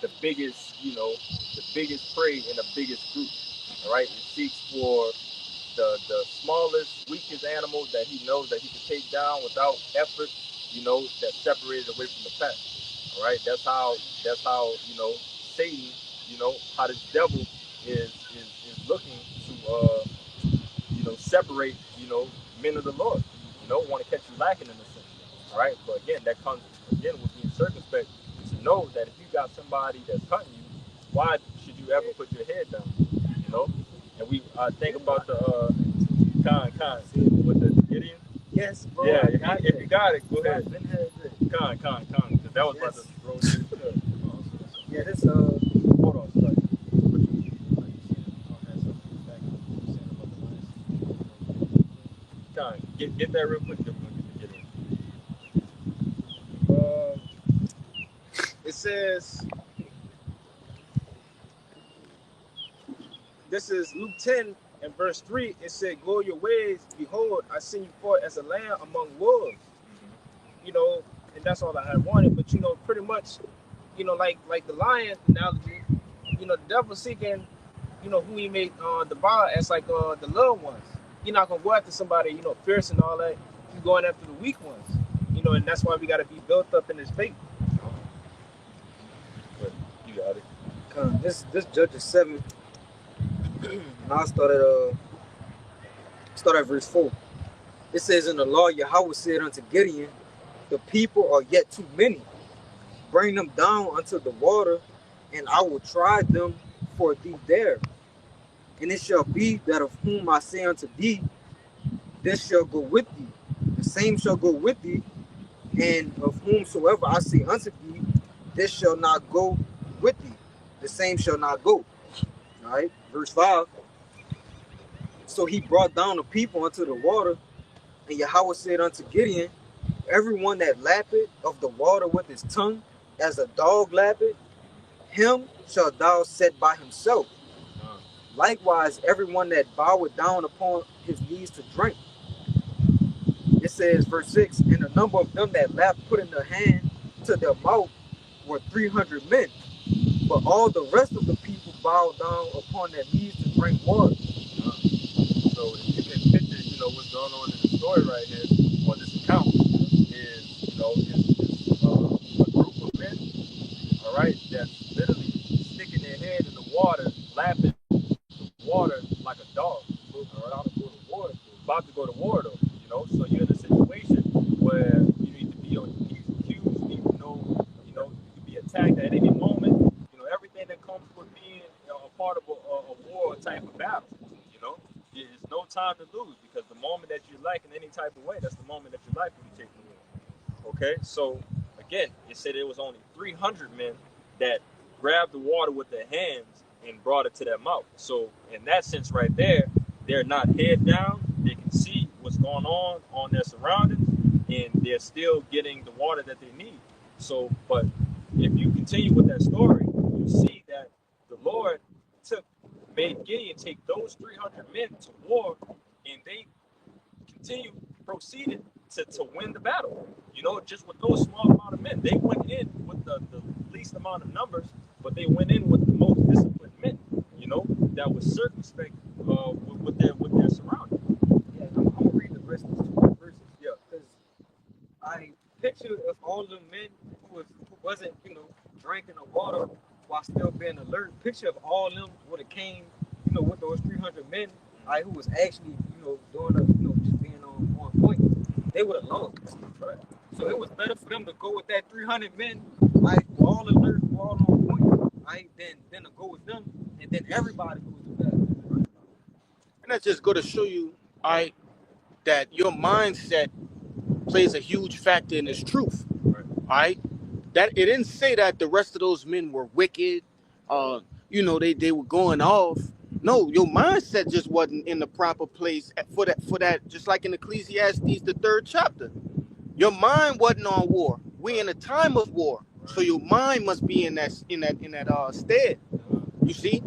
the biggest prey in the biggest group. All right, it seeks for the smallest, weakest animal that he knows that he can take down without effort. That's separated away from the pack. All right, that's how Satan, how this devil is looking to separate men of the Lord. Want to catch you lacking in a sense. All right, but again, that comes again with being circumspect to know that if you got somebody that's hunting you, why should you ever put your head down? And we think about the Khan with the Gideon. Yes, bro. Yeah, if you got it, go ahead. Khan, because that was about to throw you. Yeah, this Hold on, sorry. Khan, get that real quick. It says, this is Luke 10 and verse 3. It said, go your ways, behold, I send you forth as a lamb among wolves. And that's all I had wanted. But pretty much, like the lion analogy, the devil seeking, who he may devour as like the little ones. You're not gonna go after somebody, fierce and all that. He's going after the weak ones. And that's why we gotta be built up in this faith. You got it. This Judges 7. And I'll start at verse 4. It says, in the law, Yahweh said unto Gideon, the people are yet too many. Bring them down unto the water, and I will try them for thee there. And it shall be that of whom I say unto thee, this shall go with thee. The same shall go with thee. And of whomsoever I say unto thee, this shall not go with thee. The same shall not go. All right, verse 5. So he brought down the people unto the water, and Yahweh said unto Gideon, everyone that lappeth of the water with his tongue, as a dog lappeth, him shalt thou set by himself. Likewise, everyone that boweth down upon his knees to drink. It says, verse 6, and the number of them that lapped put in their hand to their mouth were 300 men. But all the rest of the people bowed down upon their knees to drink water. So if you can picture, what's going on in the story right here, or this account, is, a group of men, all right, that's literally sticking their head in the water, lapping the water like a dog. All right, about to go to war though, so you're in a situation where you need to be on your P's and Q's, you need to know, you could be attacked at any moment, everything that comes with being a part of a war type of battle, there's no time to lose, because the moment that you like in any type of way, that's the moment that you like when you take the win. Okay, so again, it said it was only 300 men that grabbed the water with their hands and brought it to their mouth. So in that sense right there, they're not head down. They can see what's going on their surroundings, and they're still getting the water that they need. So, but if you continue with that story, you see that the Lord made Gideon take those 300 men to war, and they proceeded to win the battle. Just with those small amount of men. They went in with the least amount of numbers, but they went in with the most disciplined men, you know, that was circumspect with their surroundings. Yeah, I'm gonna read the rest of these 2 verses. Yeah. Because I picture if all of them men who wasn't, drinking the water while still being alert. Picture if all of them would have came, with those 300 men, who was actually, doing just being on point. They would have lost. Right. So it was better for them to go with that 300 men, who all alert, who all on point, than to go with them, and then everybody goes to battle. Right? And that's just going to show you, all right, that your mindset plays a huge factor in this truth. Right. All right, that it didn't say that the rest of those men were wicked. They were going off. No, your mindset just wasn't in the proper place for that. For that, just like in Ecclesiastes, the 3rd chapter, your mind wasn't on war. We're in a time of war, so your mind must be in that stead. You see,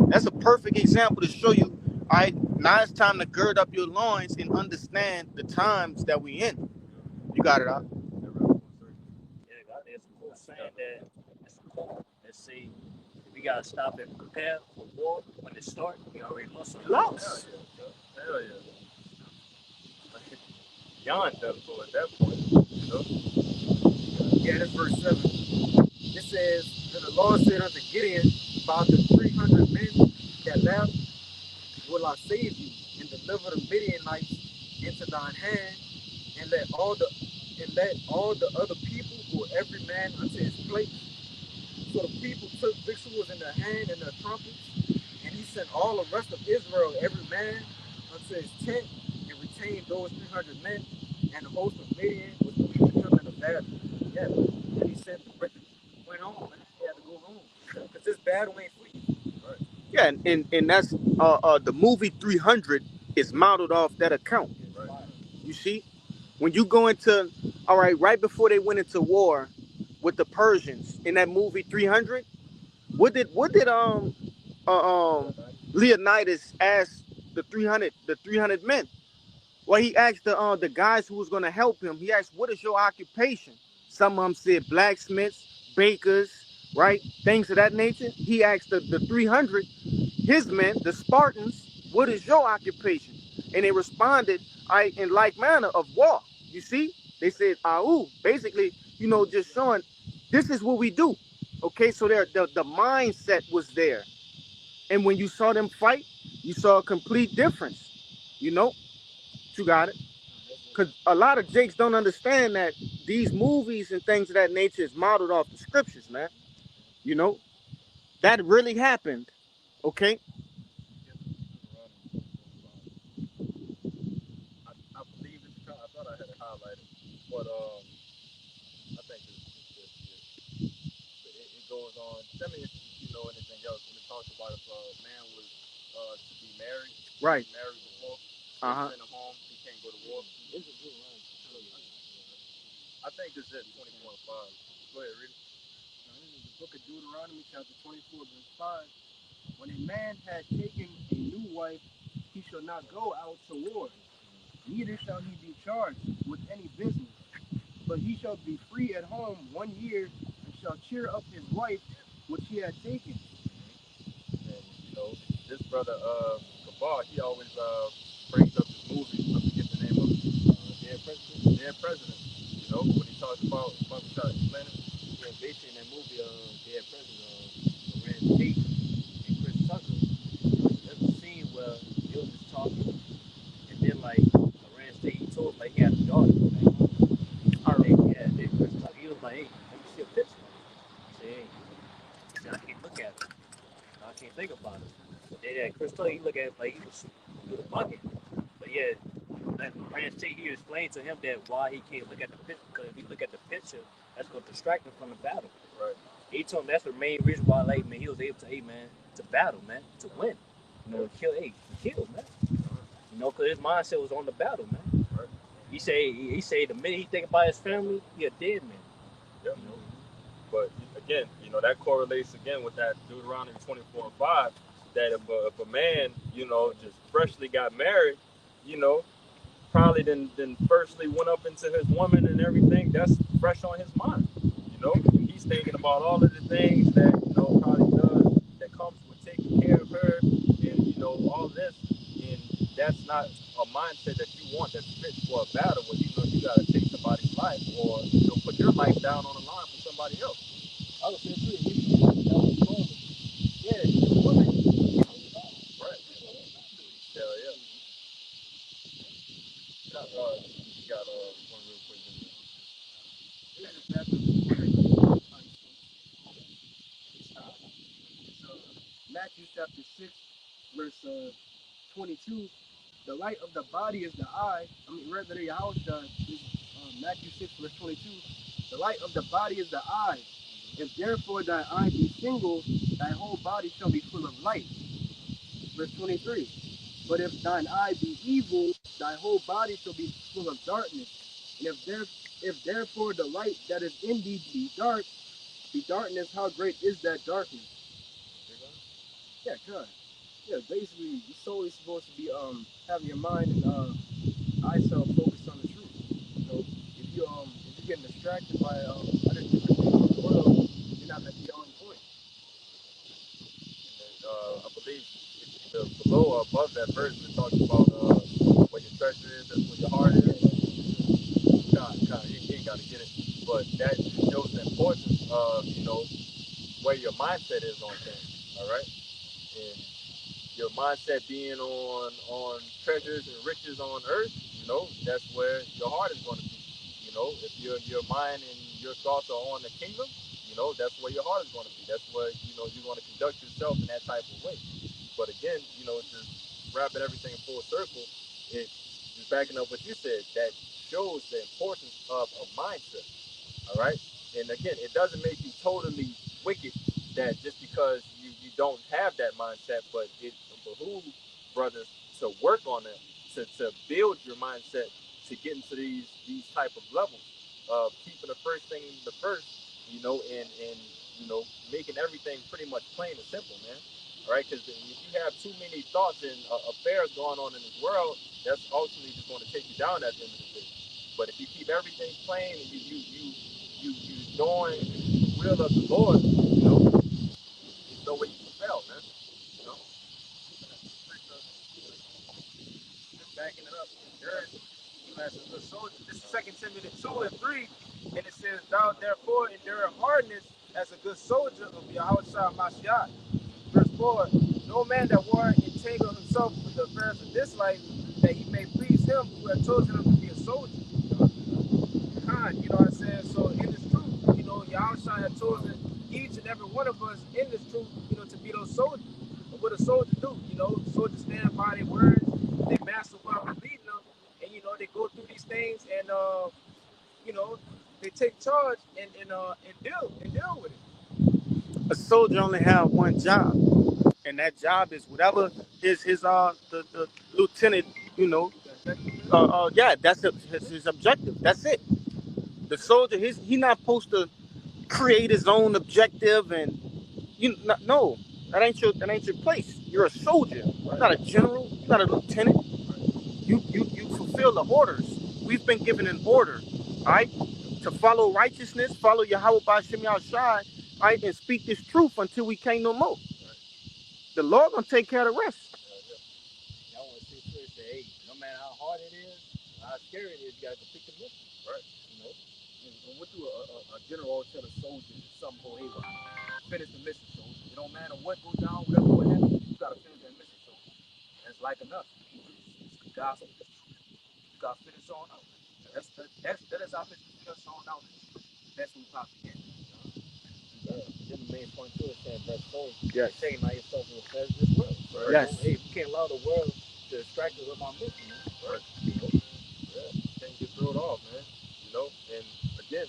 that's a perfect example to show you. All right, now it's time to gird up your loins and understand the times that we in. You got it out. Yeah, there's a quote saying that it's a quote that say we gotta stop and prepare for war when it starts. We already lost. Hell yeah. Beyond devil at that point, you know. Yeah, that's verse 7. It says, "And the Lord said unto Gideon, about the 300 men that left, will I save you, and deliver the Midianites into thine hand, and let all the other people go every man unto his place." So the people took victuals in their hand and their trumpets, and he sent all the rest of Israel, every man unto his tent, and retained those 300 men, and the host of Midian was with him in the battle. Yeah, and he sent went on, man. He had to go home because this battle ain't for you. Right. Yeah, and that's the movie 300 is modeled off that account. Right. You see, when you go into right before they went into war with the Persians in that movie 300, what did Leonidas ask the 300 men? Well, he asked the guys who was going to help him. He asked, "What is your occupation?" Some of them said blacksmiths, bakers, right? Things of that nature. He asked the 300, his men, the Spartans, "What is your occupation?" And they responded, in like manner of war. You see, they said, "Ahu," basically, just showing this is what we do. Okay, so the mindset was there, and when you saw them fight, you saw a complete difference. You got it. Because a lot of Jakes don't understand that these movies and things of that nature is modeled off the scriptures, man. That really happened. Okay. I believe it's. I thought I had it highlighted, but I think it goes on. Tell me if you know anything else when it talks about if a man was to be married, Right. married before, Uh-huh. send him home, he can't go to war. I think this is at 24 and 5. Go ahead, read it. Now, this is the book of Deuteronomy, chapter 24, verse 5. When a man had taken a new wife, he shall not go out to war, neither shall he be charged with any business, but he shall be free at home 1 year, and shall cheer up his wife which he had taken. And this brother Kabar, he always brings up this movie. I forget the name of it. Dead President. Dead President. When he talks about try to explain it. Yeah, basically in that movie, Dead President, Lorenz Tate and Chris Tucker, there's a scene where they was just talking, and then like Lorenz Tate, he told like he had a daughter. Chris Tucker, he was like, "Hey, let me see a picture." He said, "Hey," he said, "I can't look at it. I can't think about it." Then Chris Tucker, he look at it like he was through the bucket. But yeah, that Lorenz Tate, he explained to him that why he can't look at the picture, because if he look at the picture, that's going to distract him from the battle. Right. He told him that's the main reason why, like, man, he was able to, man, to battle, man, to win. To kill, man. Because his mindset was on the battle, man. Right. He say the minute he think about his family, he a dead man. Yeah. But again, that correlates again with that Deuteronomy 24 and 5, that if a man, just freshly got married, probably then firstly went up into his woman and everything, that's fresh on his mind. And he's thinking about all of the things that, probably does that comes with taking care of her and, you know, all this. And that's not a mindset that you want that's fit for a battle where you know you got to take somebody's life or, you know, put your life down on the line for somebody else. I was saying too, yeah, it's women. Right. Yeah, yeah. You got one real quick Matthew chapter 6, verse 22. The light of the body is the eye. I mean, read that in your house, Matthew 6, verse 22. The light of the body is the eye. If therefore thy eye be single, thy whole body shall be full of light. Verse 23. But if thine eye be evil, thy whole body shall be full of darkness. And if therefore the light that is in thee be dark, be darkness, how great is that darkness? Yeah, good. Yeah, basically, your soul is supposed to be having your mind and eye cell focused on the truth. You know, if you're getting distracted by other different things in the world, you're not gonna be on point. I believe the below or above that verse it talks about where your treasure is, that's where your heart is. You ain't got to get it, but that shows the importance of, you know, where your mindset is on things. All right, and your mindset being on treasures and riches on earth, you know, that's where your heart is going to be. You know, if your mind and your thoughts are on the kingdom, you know, that's where your heart is going to be. That's where, you know, you're going to conduct yourself in that type of way. But again, you know, just wrapping everything full circle, it just backing up what you said, that shows the importance of a mindset. All right. And again, it doesn't make you totally wicked that just because you don't have that mindset, but it behooves brothers to work on it, to build your mindset to get into these type of levels of keeping the first thing the first, you know, and you know, making everything pretty much plain and simple, man. All right, because if you have too many thoughts and affairs going on in this world, that's ultimately just going to take you down at the end of the day. But if you keep everything plain and you doing the will of the Lord, you know, there's no way you can fail, man. You know, Just backing it up. There is, you know, as a good soldier. This is 2 Timothy 2:3, and it says, "Thou therefore endure hardness as a good soldier of Yahushua Mashiach." Verse 4, "No man that war entangle himself with the affairs of this life, that he may please him who had chosen him to be a soldier." You know what I'm saying? So in this truth, you know, Yahushua had chosen each and every one of us in this truth, you know, to be those soldiers. But what a soldier do, you know, soldiers stand by their words, they master while we're leading them, and you know, they go through these things and you know, they take charge and deal with it. A soldier only have one job, and that job is whatever is his the lieutenant, you know, yeah, that's his objective. That's it. The soldier, he not supposed to create his own objective, and no, that ain't your place. You're a soldier, not a general, not a lieutenant. You fulfill the orders. We've been given an order, all right, to follow righteousness, follow Yahweh Ba'Shem Yahushai, all right, and speak this truth until we can't no more. The Lord gonna take care of the rest. Y'all want to see to it, say, hey, no matter how hard it is, how scary it is, you got to complete the mission. right? You know? And what do a general tell a soldier if something go haywire? Finish the mission, soldier. It don't matter what goes down, whatever what happens, you got to finish that mission, soldier. That's like enough. It's the gospel, it's truth. You got to finish on out. That is our mission, finish on out. That's what we possibly can. Yeah. Then the main point too is saying verse 4, Yes. saying by yourself in the affairs of this world. Right? Yes. Hey, we can't allow the world to distract us from our mission, man. Right? You know? Yeah, can't get thrown off, man. You know, and again,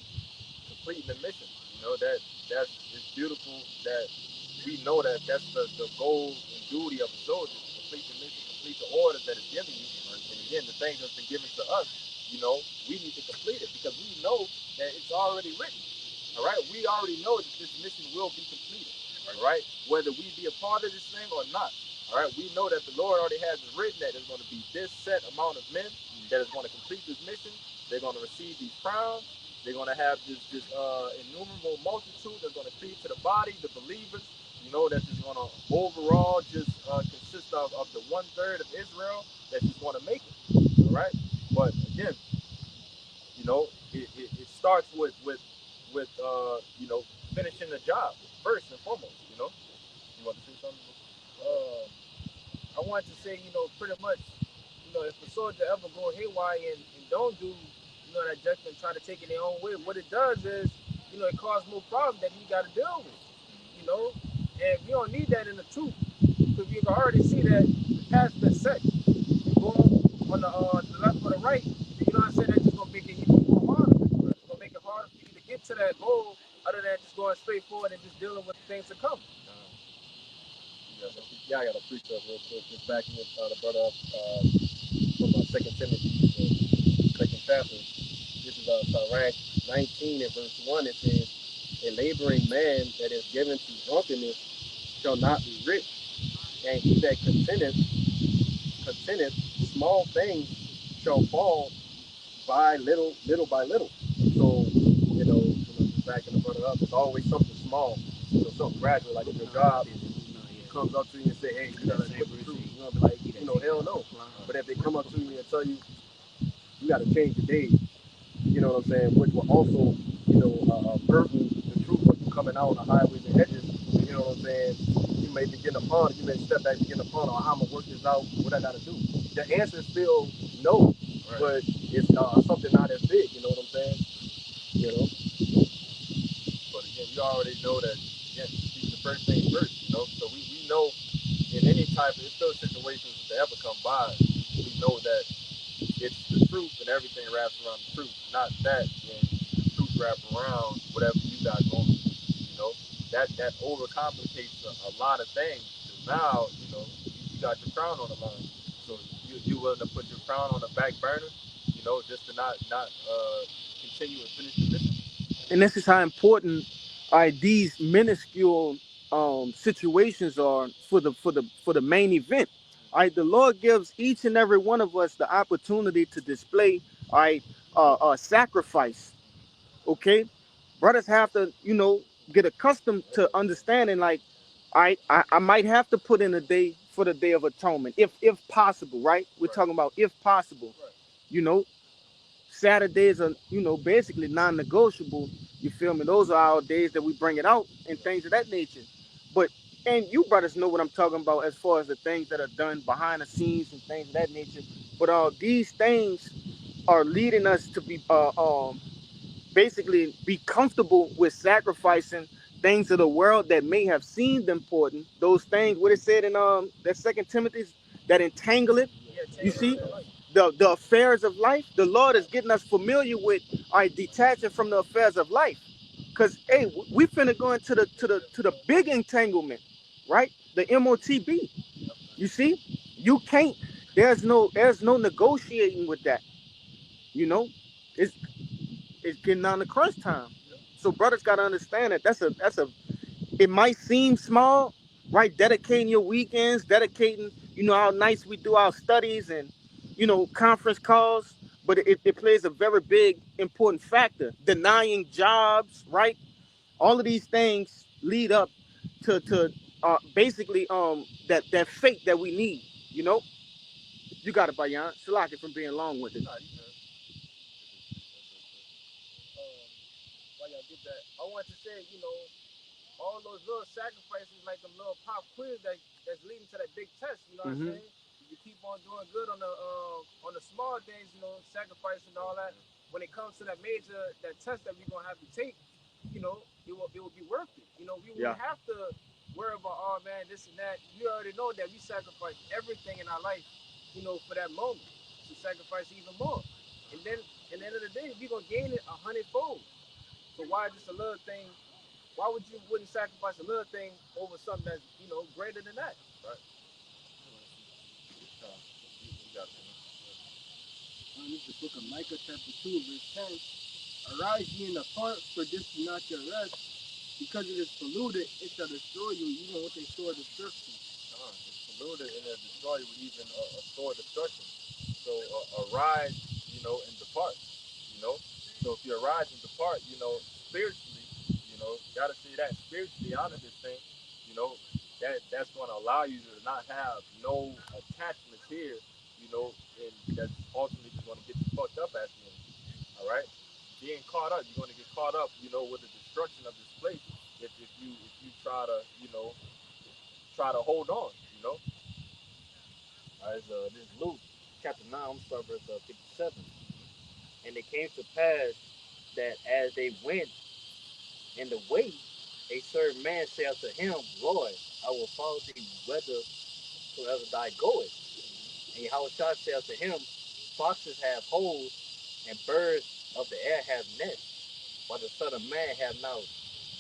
completing the mission. You know, that's it's beautiful that we know that that's the goal and duty of a soldier: complete the mission, complete the order that is given you. And again, the thing that's been given to us, you know, we need to complete it because we know that it's already written. All right, we already know that this mission will be completed. All right, whether we be a part of this thing or not. All right, we know that the Lord already has it written that there's going to be this set amount of men that is going to complete this mission. They're going to receive these crowns. They're going to have this innumerable multitude that's going to cleave to the body, the believers, you know, that's just gonna overall just consist of the 1/3 of Israel that's just gonna make it. All right, but again, you know, it starts with you know, finishing the job first and foremost. You know, you want to say something? Uh, I want to say, pretty much, if a soldier ever go haywire and don't do, that judgment, try to take it their own way, what it does is, it causes more problems that he got to deal with, and we don't need that in the truth, because we can already see that the path's been set. You go on the left or the right, you know what I'm saying? That's just gonna make it even more harder. It's gonna make it harder for you to get to that goal, other than just going straight forward and just dealing with the things to come. Yeah, I got a precept real quick. Just backing the brother up from Second Timothy, the second chapter. This is Sirach 19 and verse 1. It says, "A laboring man that is given to drunkenness shall not be rich, and he that contenteth small things shall fall by little by little." So, just backing the brother up, it's always something small, something gradual, like if your job comes up to you and say, "Hey, you gotta quit the truth," you're gonna be like, hell no. But if they come up to you and tell you, you gotta change your days, you know what I'm saying, which will also, burden the truth when you coming out on the highways and hedges, you know what I'm saying, you may begin upon it, you may step back, begin upon it, or how I'm gonna work this out, what I gotta do. The answer is still no, right, but it's something not as big, you know what I'm saying, But again, you already know that, again, keep the first thing first, so we know in any type of, it's those situations that they ever come by, we know that it's the truth and everything wraps around the truth. Not that when the truth wraps around whatever you got going. That overcomplicates a lot of things. Because now, you got your crown on the line. So you willing to put your crown on the back burner, just to not continue and finish the mission. And this is how important these minuscule situations are for the main event. All right, the Lord gives each and every one of us the opportunity to display, all right, sacrifice. Okay, brothers have to, get accustomed to understanding. Like, I might have to put in a day for the Day of Atonement, if possible. Right? We're talking about if possible. You know, Saturdays are, basically non-negotiable. You feel me? Those are our days that we bring it out and things of that nature. But and you brothers know what I'm talking about as far as the things that are done behind the scenes and things of that nature. But these things are leading us to be basically be comfortable with sacrificing things of the world that may have seemed important. Those things, what it said in that Second Timothy, that entangle it. You see, the affairs of life. The Lord is getting us familiar with, detaching from the affairs of life. Cause hey, we finna go into the big entanglement, right? The MOTB. You see, you can't. There's no negotiating with that. You know, it's it's getting on the crunch time. So brothers gotta understand that that's a it might seem small, right? Dedicating your weekends, dedicating, how nice we do our studies and conference calls, but it plays a very big important factor. Denying jobs, right? All of these things lead up to basically that fate that we need, you know. You got it, Bayan. Salaki from being long with it. While y'all get that, I want to say, all those little sacrifices, like them little pop quiz that's leading to that big test. You know what I'm saying? If you keep on doing good on the small things, sacrificing and all that. When it comes to that test that we're gonna have to take, it will be worth it. We Yeah. wouldn't have to worry about, oh man, this and that. We already know that we sacrifice everything in our life, for that moment to sacrifice even more. And then at the end of the day, we're gonna gain it 100-fold. So why just a little thing? Why wouldn't sacrifice a little thing over something that's greater than that? Right. You got it. This is the book of Micah, chapter 2, verse 10. Arise ye in the fart, for this is not your rest. Because it is polluted, it shall destroy you, even with a sword destruction. It's polluted and it destroy you with even a sword destruction. So arise, and depart. So if you arise and depart, spiritually, gotta see that spiritually out of this thing, you know, that's going to allow you to not have no attachments here, you know, and that's ultimately going to get you fucked up at the end. All right, being caught up, you're going to get caught up, you know, with the destruction of this place if you try to, you know, try to hold on, you know. All right, so this is Luke chapter 9, I'm starting verse 57. And it came to pass that as they went in the way, a certain man said unto him, Lord, I will follow thee whithersoever thou goest. And Yahushua said unto him, Foxes have holes, and birds of the air have nests, but the Son of Man have not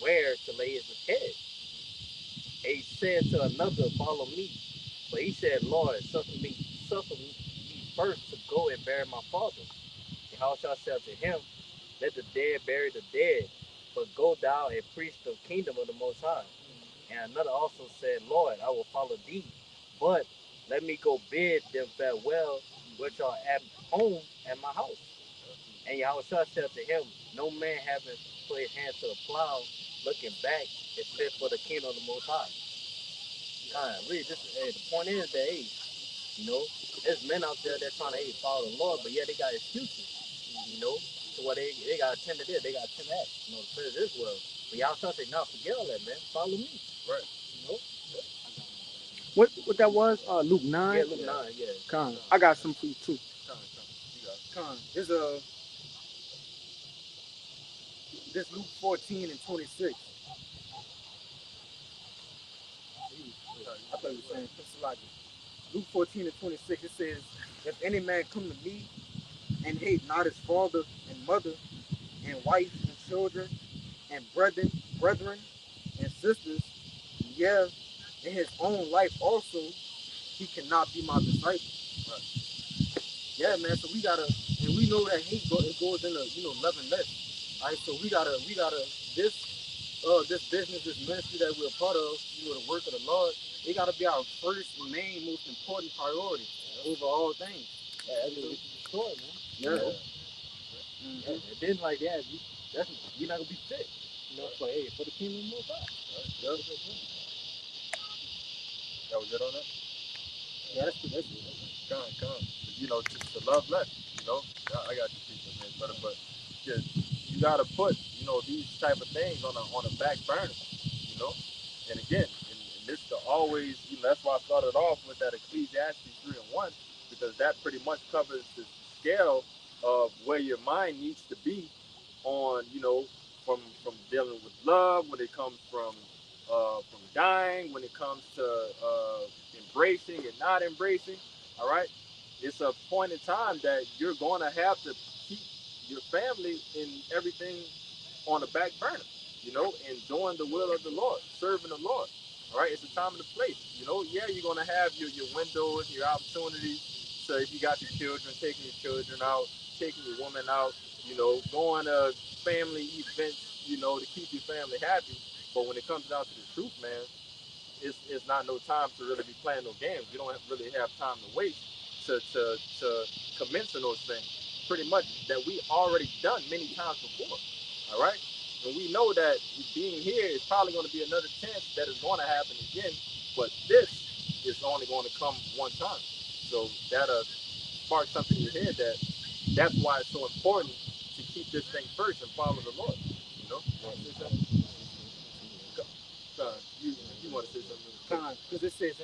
where to lay his head. And he said to another, Follow me. But he said, Lord, suffer me first to go and bury my father. And Yahushua said unto him, Let the dead bury the dead, but go thou and preach the kingdom of the Most High. And another also said, Lord, I will follow thee, but let me go bid them farewell, which are at home at my house. And Yahushua said to him, No man having put his hand to the plow, looking back, is fit for the kingdom of the Most High. Really, the point is that, hey, you know, there's men out there that trying to follow the Lord, but yeah, they got excuses, you know. So what they got to attend to this, they got to attend to that, you know, to this world. But y'all trying to say, nah, forget all that, man. Follow me. Right. You know? What that was? Luke 9? Yeah, Luke 9, yeah. Con. I got some for you too. Con. This Luke 14 and 26. I thought you were saying Christological. Luke 14 and 26, it says, If any man come to me and hate not his father and mother and wife and children and brethren and sisters, yeah, in his own life also, he cannot be my disciple. Right. Yeah, man. So we gotta, and we know that hate goes in a loving list. All right. So we gotta this business, this ministry that we're a part of, the work of the Lord, it gotta be our first, main, most important priority over all things. Yeah, that's what we should destroy, man. Yeah. You know? Yeah, and then like that, you're not gonna be fit. You know, so hey, for the kingdom of the Most High. That was it on that? Yeah, that's good. Come. You know, to love less. You know, I got you, people, man, brother. But yeah, you gotta put, you know, these type of things on a back burner. You know, and again, and this to always, you know, that's why I started off with that Ecclesiastes 3:1, because that pretty much covers the scale of where your mind needs to be on, you know, from dealing with love, when it comes from dying, when it comes to embracing and not embracing. All right, it's a point in time that you're going to have to keep your family and everything on the back burner, you know, and doing the will of the Lord, serving the Lord. All right, it's a time and a place. You know, yeah, you're going to have your windows, your opportunities. So if you got your children, taking your children out, taking your woman out, you know, going to family events, you know, to keep your family happy. But when it comes down to the truth, man, it's not no time to really be playing no games. We don't really have time to waste to commence in those things. Pretty much that we already done many times before. All right, and we know that being here is probably going to be another chance that is going to happen again. But this is only going to come one time. So that spark something in your head that's why it's so important to keep this thing first and follow the Lord. You know. You want to say something? Because it says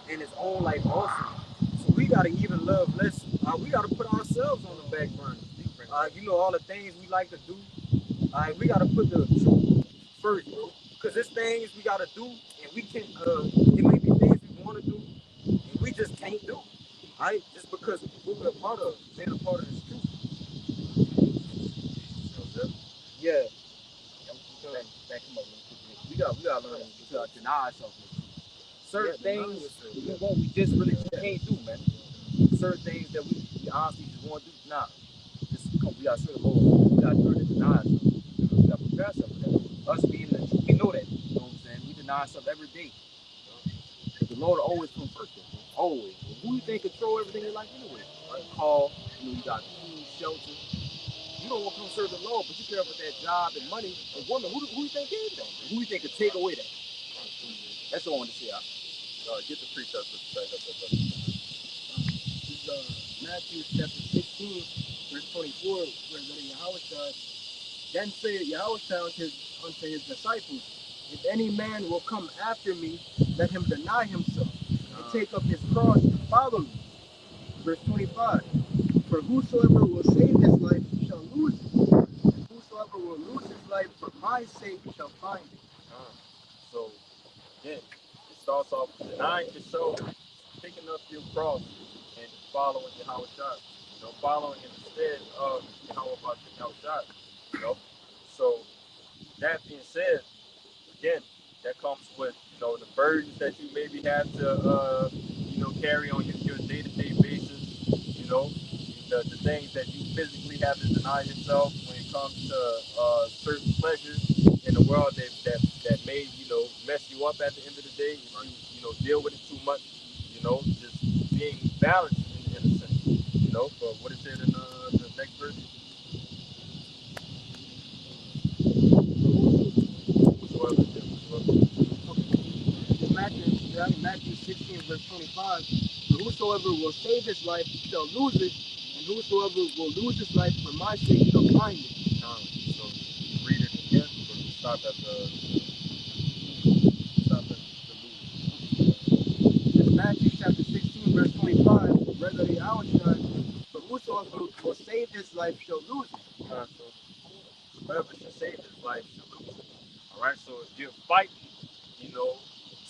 in his own life also. So we gotta even love less. We gotta put ourselves on the back burner. All the things we like to do. We gotta put the truth first, bro. Because there's things we gotta do, and we can't. It may be things we want to do, and we just can't do. Just because we're a part of, being a part of this truth. Yeah. Back him up real quick. We gotta learn to deny ourselves. Certain things, we just really can't do, man. Certain things that we honestly just want to do. Nah, we gotta serve the Lord. We gotta learn to deny ourselves. We gotta prepare ourselves for that. Us being the truth, we know that. You know what I'm saying? We deny ourselves every day. But the Lord always comes first, though. Always. Who you think control everything in life anyway? Right? Call, you got food, shelter. don't want to come serve the Lord, but you care about that job and money and woman. Who you think gave that? Who you think could take away that? That's all I want to say. Get the precepts straight up. This is Matthew chapter 16, verse 24, where Yahweh then said Yahweh unto his disciples, if any man will come after me, let him deny himself and take up his cross and follow me. Verse 25, for whosoever will save his life shall lose it, and whosoever will lose his life for my sake shall find it. So, again, it starts off with denying yourself, picking up your cross, and following Yahweh Shai. Following instead of Yahweh Shai. So, that being said, again, that comes with the burdens that you maybe have to carry on your day-to-day basis. The things that you physically have to deny yourself when it comes to certain pleasures in the world that may mess you up at the end of the day if you deal with it too much. Just being balanced in a sense. But what it said in the next verse. Matthew 16, verse 25, for whosoever will save his life shall lose it, and whosoever will lose his life for my sake shall find it. So read it again. So stop at the It's Matthew chapter 16, verse 25, whether the hour shine, for whosoever will save his life shall lose it. So whoever should save his life shall lose it. All right. So if you're fighting,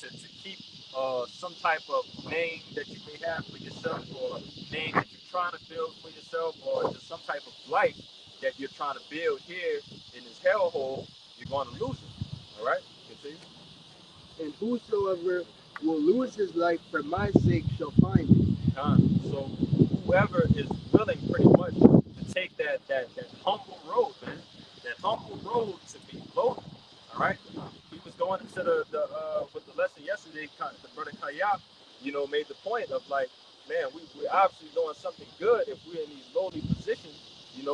to keep some type of name that you may have for yourself, or name that you're trying to build for yourself, or just some type of life that you're trying to build here in this hellhole, you're going to lose it. All right. Continue. And whosoever will lose his life for my sake shall find it. So whoever is willing, pretty much, to take that humble road, man, that humble road to be loaded. All right. He was going into the with the lesson yesterday. The brother Kayak, made the point of like, man, we're obviously doing something good if we're in these lowly positions,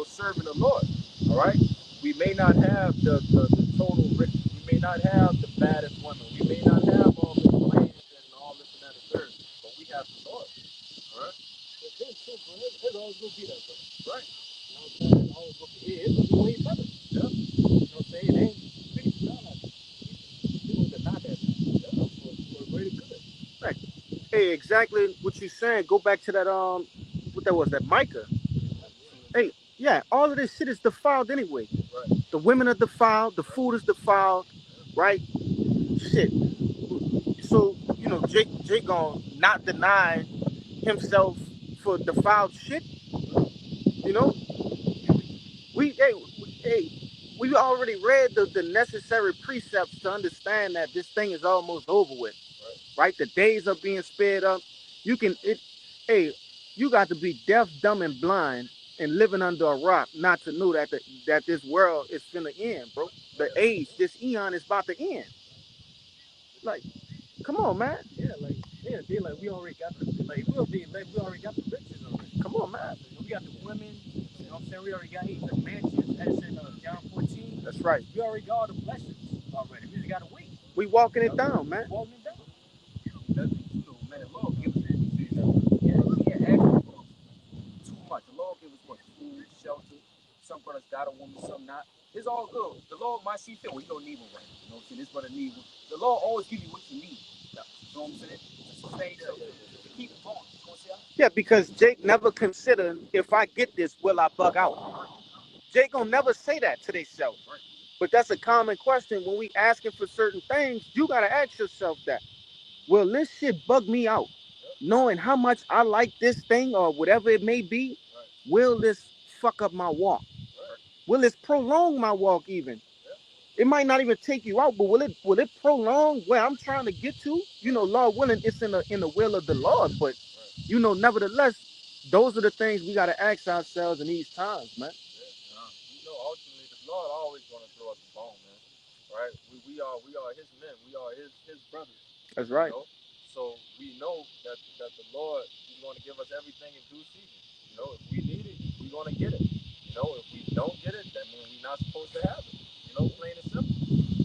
serving the Lord. All right. We may not have the total riches. We may not have the baddest women. We may not have all the land and all this and that and third, but we have the Lord. All right. It's always gonna be that, bro. Right. You know what I'm saying? It's always gonna be. It's gonna be way better. Yeah. You know what I'm saying? It ain't fixed. Not like you don't deny that. Yeah. For greater good. Right. Hey, exactly what you're saying. Go back to that what that was, that Micah. Hey, yeah, all of this shit is defiled anyway. Right. The women are defiled, the food is defiled, right? Shit. So, Jake gonna not deny himself for defiled shit, you know? We already read the necessary precepts to understand that this thing is almost over with. Right? The days are being sped up. Hey, you got to be deaf, dumb, and blind and living under a rock not to know that this world is finna end, bro. The age, this eon is about to end. Like, come on, man. Yeah, they like we already got the we already got the riches already. Come on, man. We got the women. You know what I'm saying? We already got the mansions. That's in John 14. That's right. We already got all the blessings already. We just gotta wait. We walking it down, man. Walking it down. That's man. The Lord gives us everything. Yeah, we can't ask for too much. The Lord gives us what? Food, shelter. Some brothers got a woman, some not. It's all good. The Lord might see fit. Well, you don't need one right. You know what I'm saying? This brother need one. The Lord always give you what you need. You know what I'm saying? To sustain yourself. To keep it going. You know what I'm saying? Yeah, because Jake never considered, if I get this, will I bug out? Jake gonna never say that to themselves. But that's a common question when we asking for certain things. You gotta ask yourself that. Will this shit bug me out? Knowing how much I like this thing or whatever it may be, will this fuck up my walk? Will this prolong my walk even? It might not even take you out, but will it prolong where I'm trying to get to? Lord willing, it's in the will of the Lord. But nevertheless, those are the things we gotta ask ourselves in these times, man. Ultimately, the Lord always going to throw us a bone, man. Right? We are His men. We are His brothers. That's right. So we know that the Lord is going to give us everything in due season. If we need it, we're going to get it. know, if we don't get it, that means we're not supposed to have it. You know, plain and simple.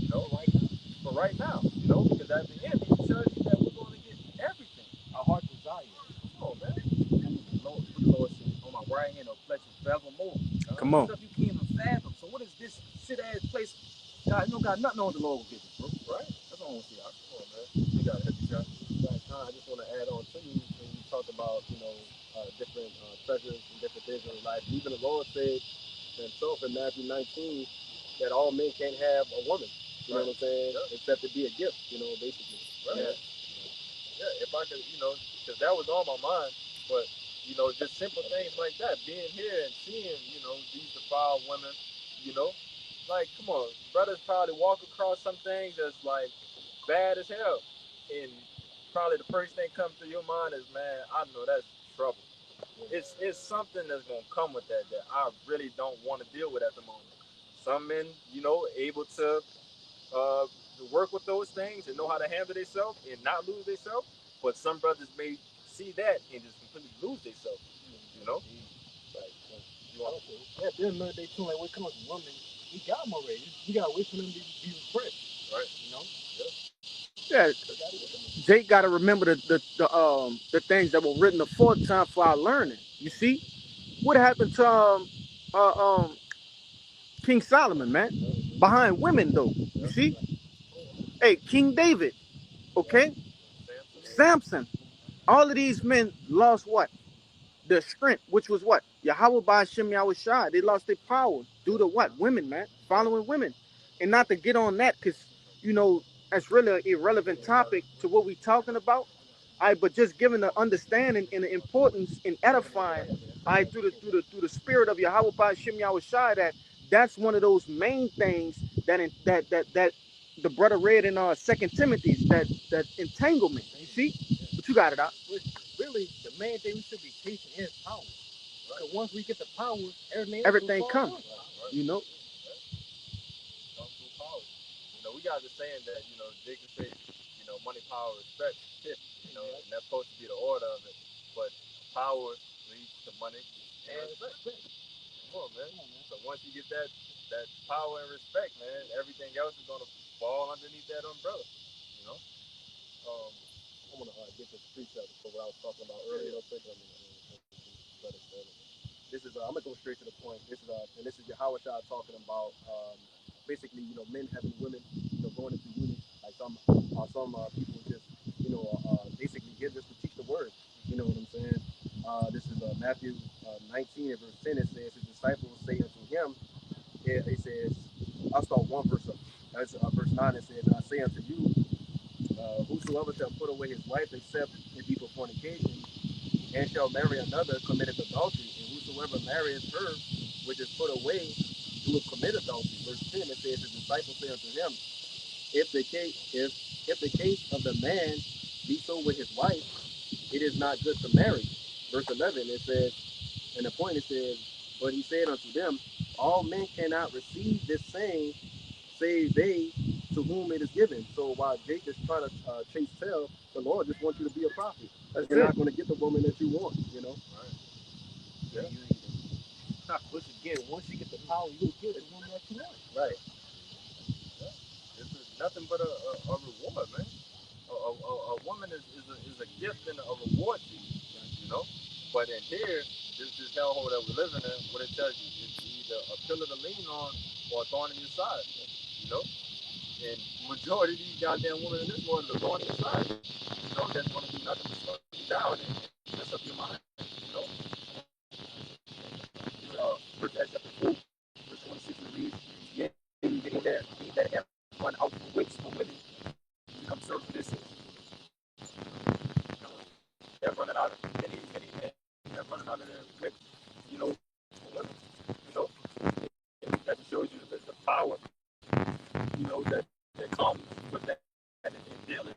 You know, right now. For right now, you know, because at the end, he tells you that we're going to get everything. Our heart desire. Come on, man. The Lord said, on my right hand of flesh forevermore. Come on. Stuff you can't even fathom. So what is this sit ass place? God, you don't got nothing on the Lord will give us, bro. Right? That's all I want to see. Come on, man. You got it. You got it. Right, I just want to add on to you when you talked about, different treasures and different things in life. Even the Lord said himself in Matthew 19 that all men can't have a woman. You know what I'm saying? Yeah. Except to be a gift, basically. Right. Yeah. Yeah, if I could, you know, because that was on my mind. But, you know, just simple things like that, being here and seeing, you know, these defiled women, you know, like, come on, brothers probably walk across some things that's like bad as hell. And probably the first thing comes to your mind is, man, I know that's trouble. It's something that's gonna come with that I really don't want to deal with at the moment. Some men, you know, able uh, to work with those things and know how to handle themselves and not lose themselves. But some brothers may see that and just completely lose themselves. You know, like you want Yeah, there's another day too. Like when it comes to women, we got them already. You gotta wait for them to be refreshed. right? You know, Yeah, Jake got to remember the things that were written aforetime for our learning. You see, what happened to King Solomon, man? Behind women, though. You see, hey, King David, okay, Samson. All of these men lost what? Their strength, which was what? Yahweh by Hashem Yahweh Shai. They lost their power due to what? Women, man. Following women. And not to get on that, because, you know, that's really an irrelevant topic to what we're talking about. But just giving the understanding and the importance in edifying, through the spirit of Yahweh by Hashem Yahweh Shai, that's one of those main things that the brother read in Second Timothy, that entanglement. You see? But you got it out. really, the main thing we should be chasing is power. So once we get the power, Everything comes. Right. You know? Come through power. You know, we got the saying that, you know, Jacob say, you know, money, power, respect, you know, and that's supposed to be the order of it. But power leads to money and respect. Come on, man. So once you get that power and respect, man, everything else is gonna fall underneath that umbrella. You know. I want to get this precept for what I was talking about earlier. This is I'm gonna go straight to the point. This is Howard Shah talking about basically men having women going into uni. Like some people just basically here just to teach the word. You know what I'm saying? This is Matthew 19 and verse 10. It says his disciples say unto him. It says I'll start one verse up. That's verse 9. It says, and I say unto you, whosoever shall put away his wife except it be for fornication, and shall marry another, committeth adultery. And whosoever marrieth her which is put away, doeth commit adultery. Verse 10, it says, his disciples say unto him, if the case of the man be so with his wife, it is not good to marry. Verse 11, it says, and the point it says, but he said unto them, all men cannot receive this saying, save they to whom it is given. So while Jake is trying to chase tail, the Lord just wants you to be a prophet. You're not going to get the woman that you want, Right. Yeah. Which again, once you get the power, you'll get the one that you want. Right. Yeah. This is nothing but a reward, man. A woman is a gift and a reward to you. You know. But in here, this hellhole that we're living in, what it tells you is either a pillar to lean on or a thorn in your side. You know. And majority of these goddamn women in this world are thorn in your side. You know, that's going to do nothing but slow you down and mess up your mind. You know. First chapter 4, verse 26 reads, "Yea, they that have run out for wits for women, become servants of their sins." They're running out of many men. They're running out of their wits, you know, for women. You know, and that shows you the power, you know, that comes with that and dealing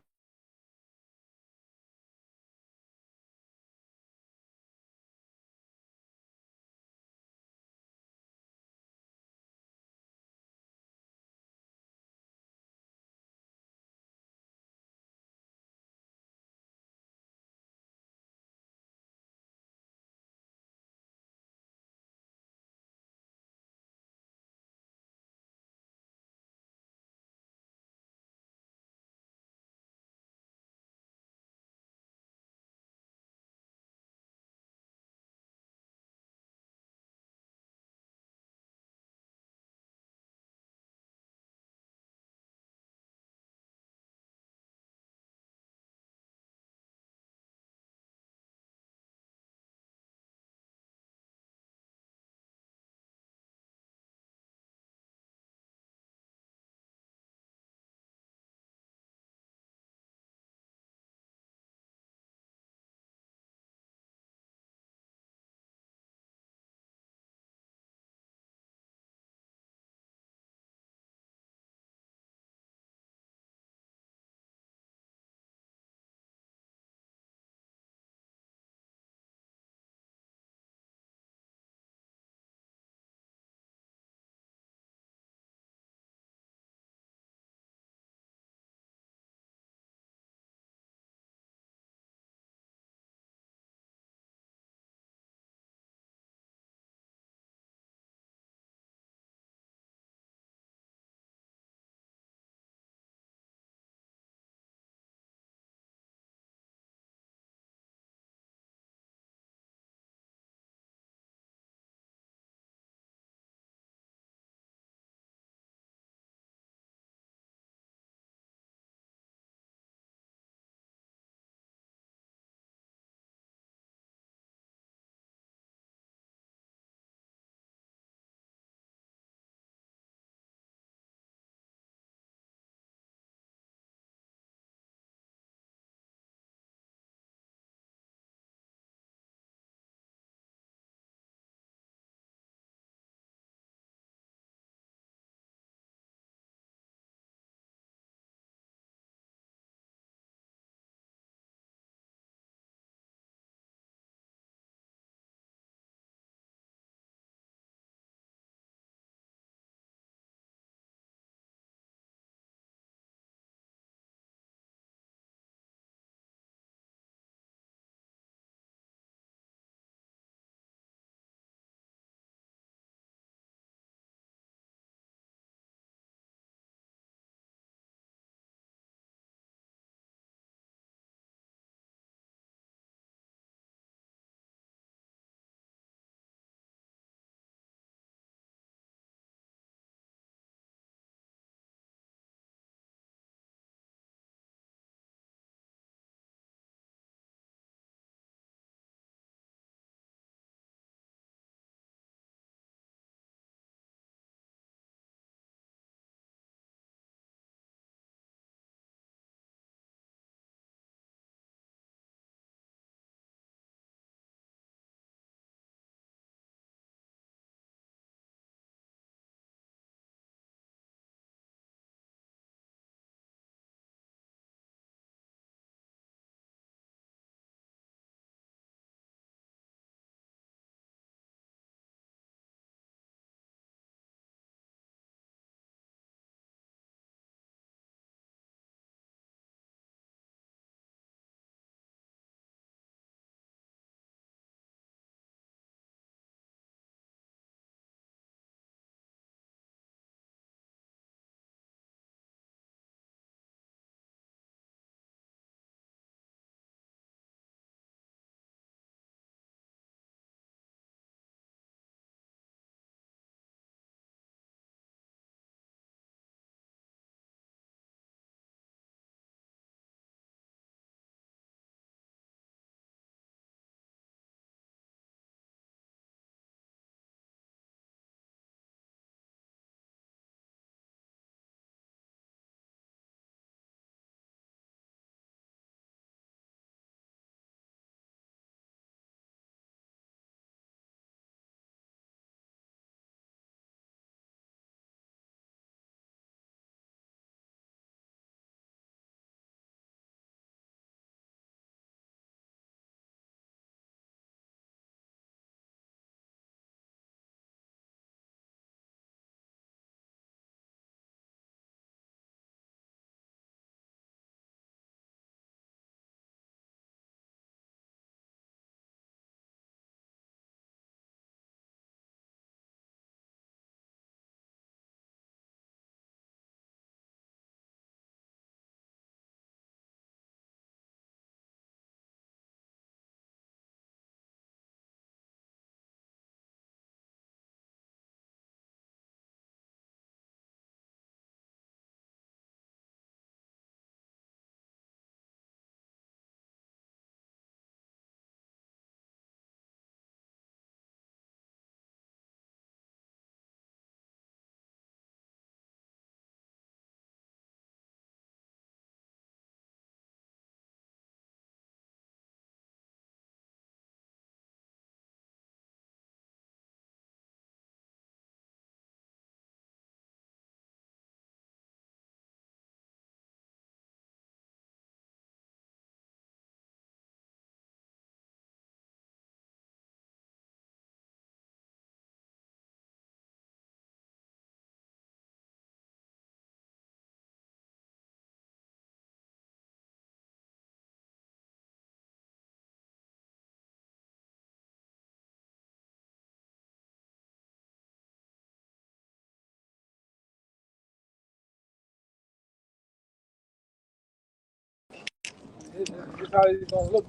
This is how it's gonna look.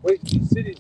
Wait, these cities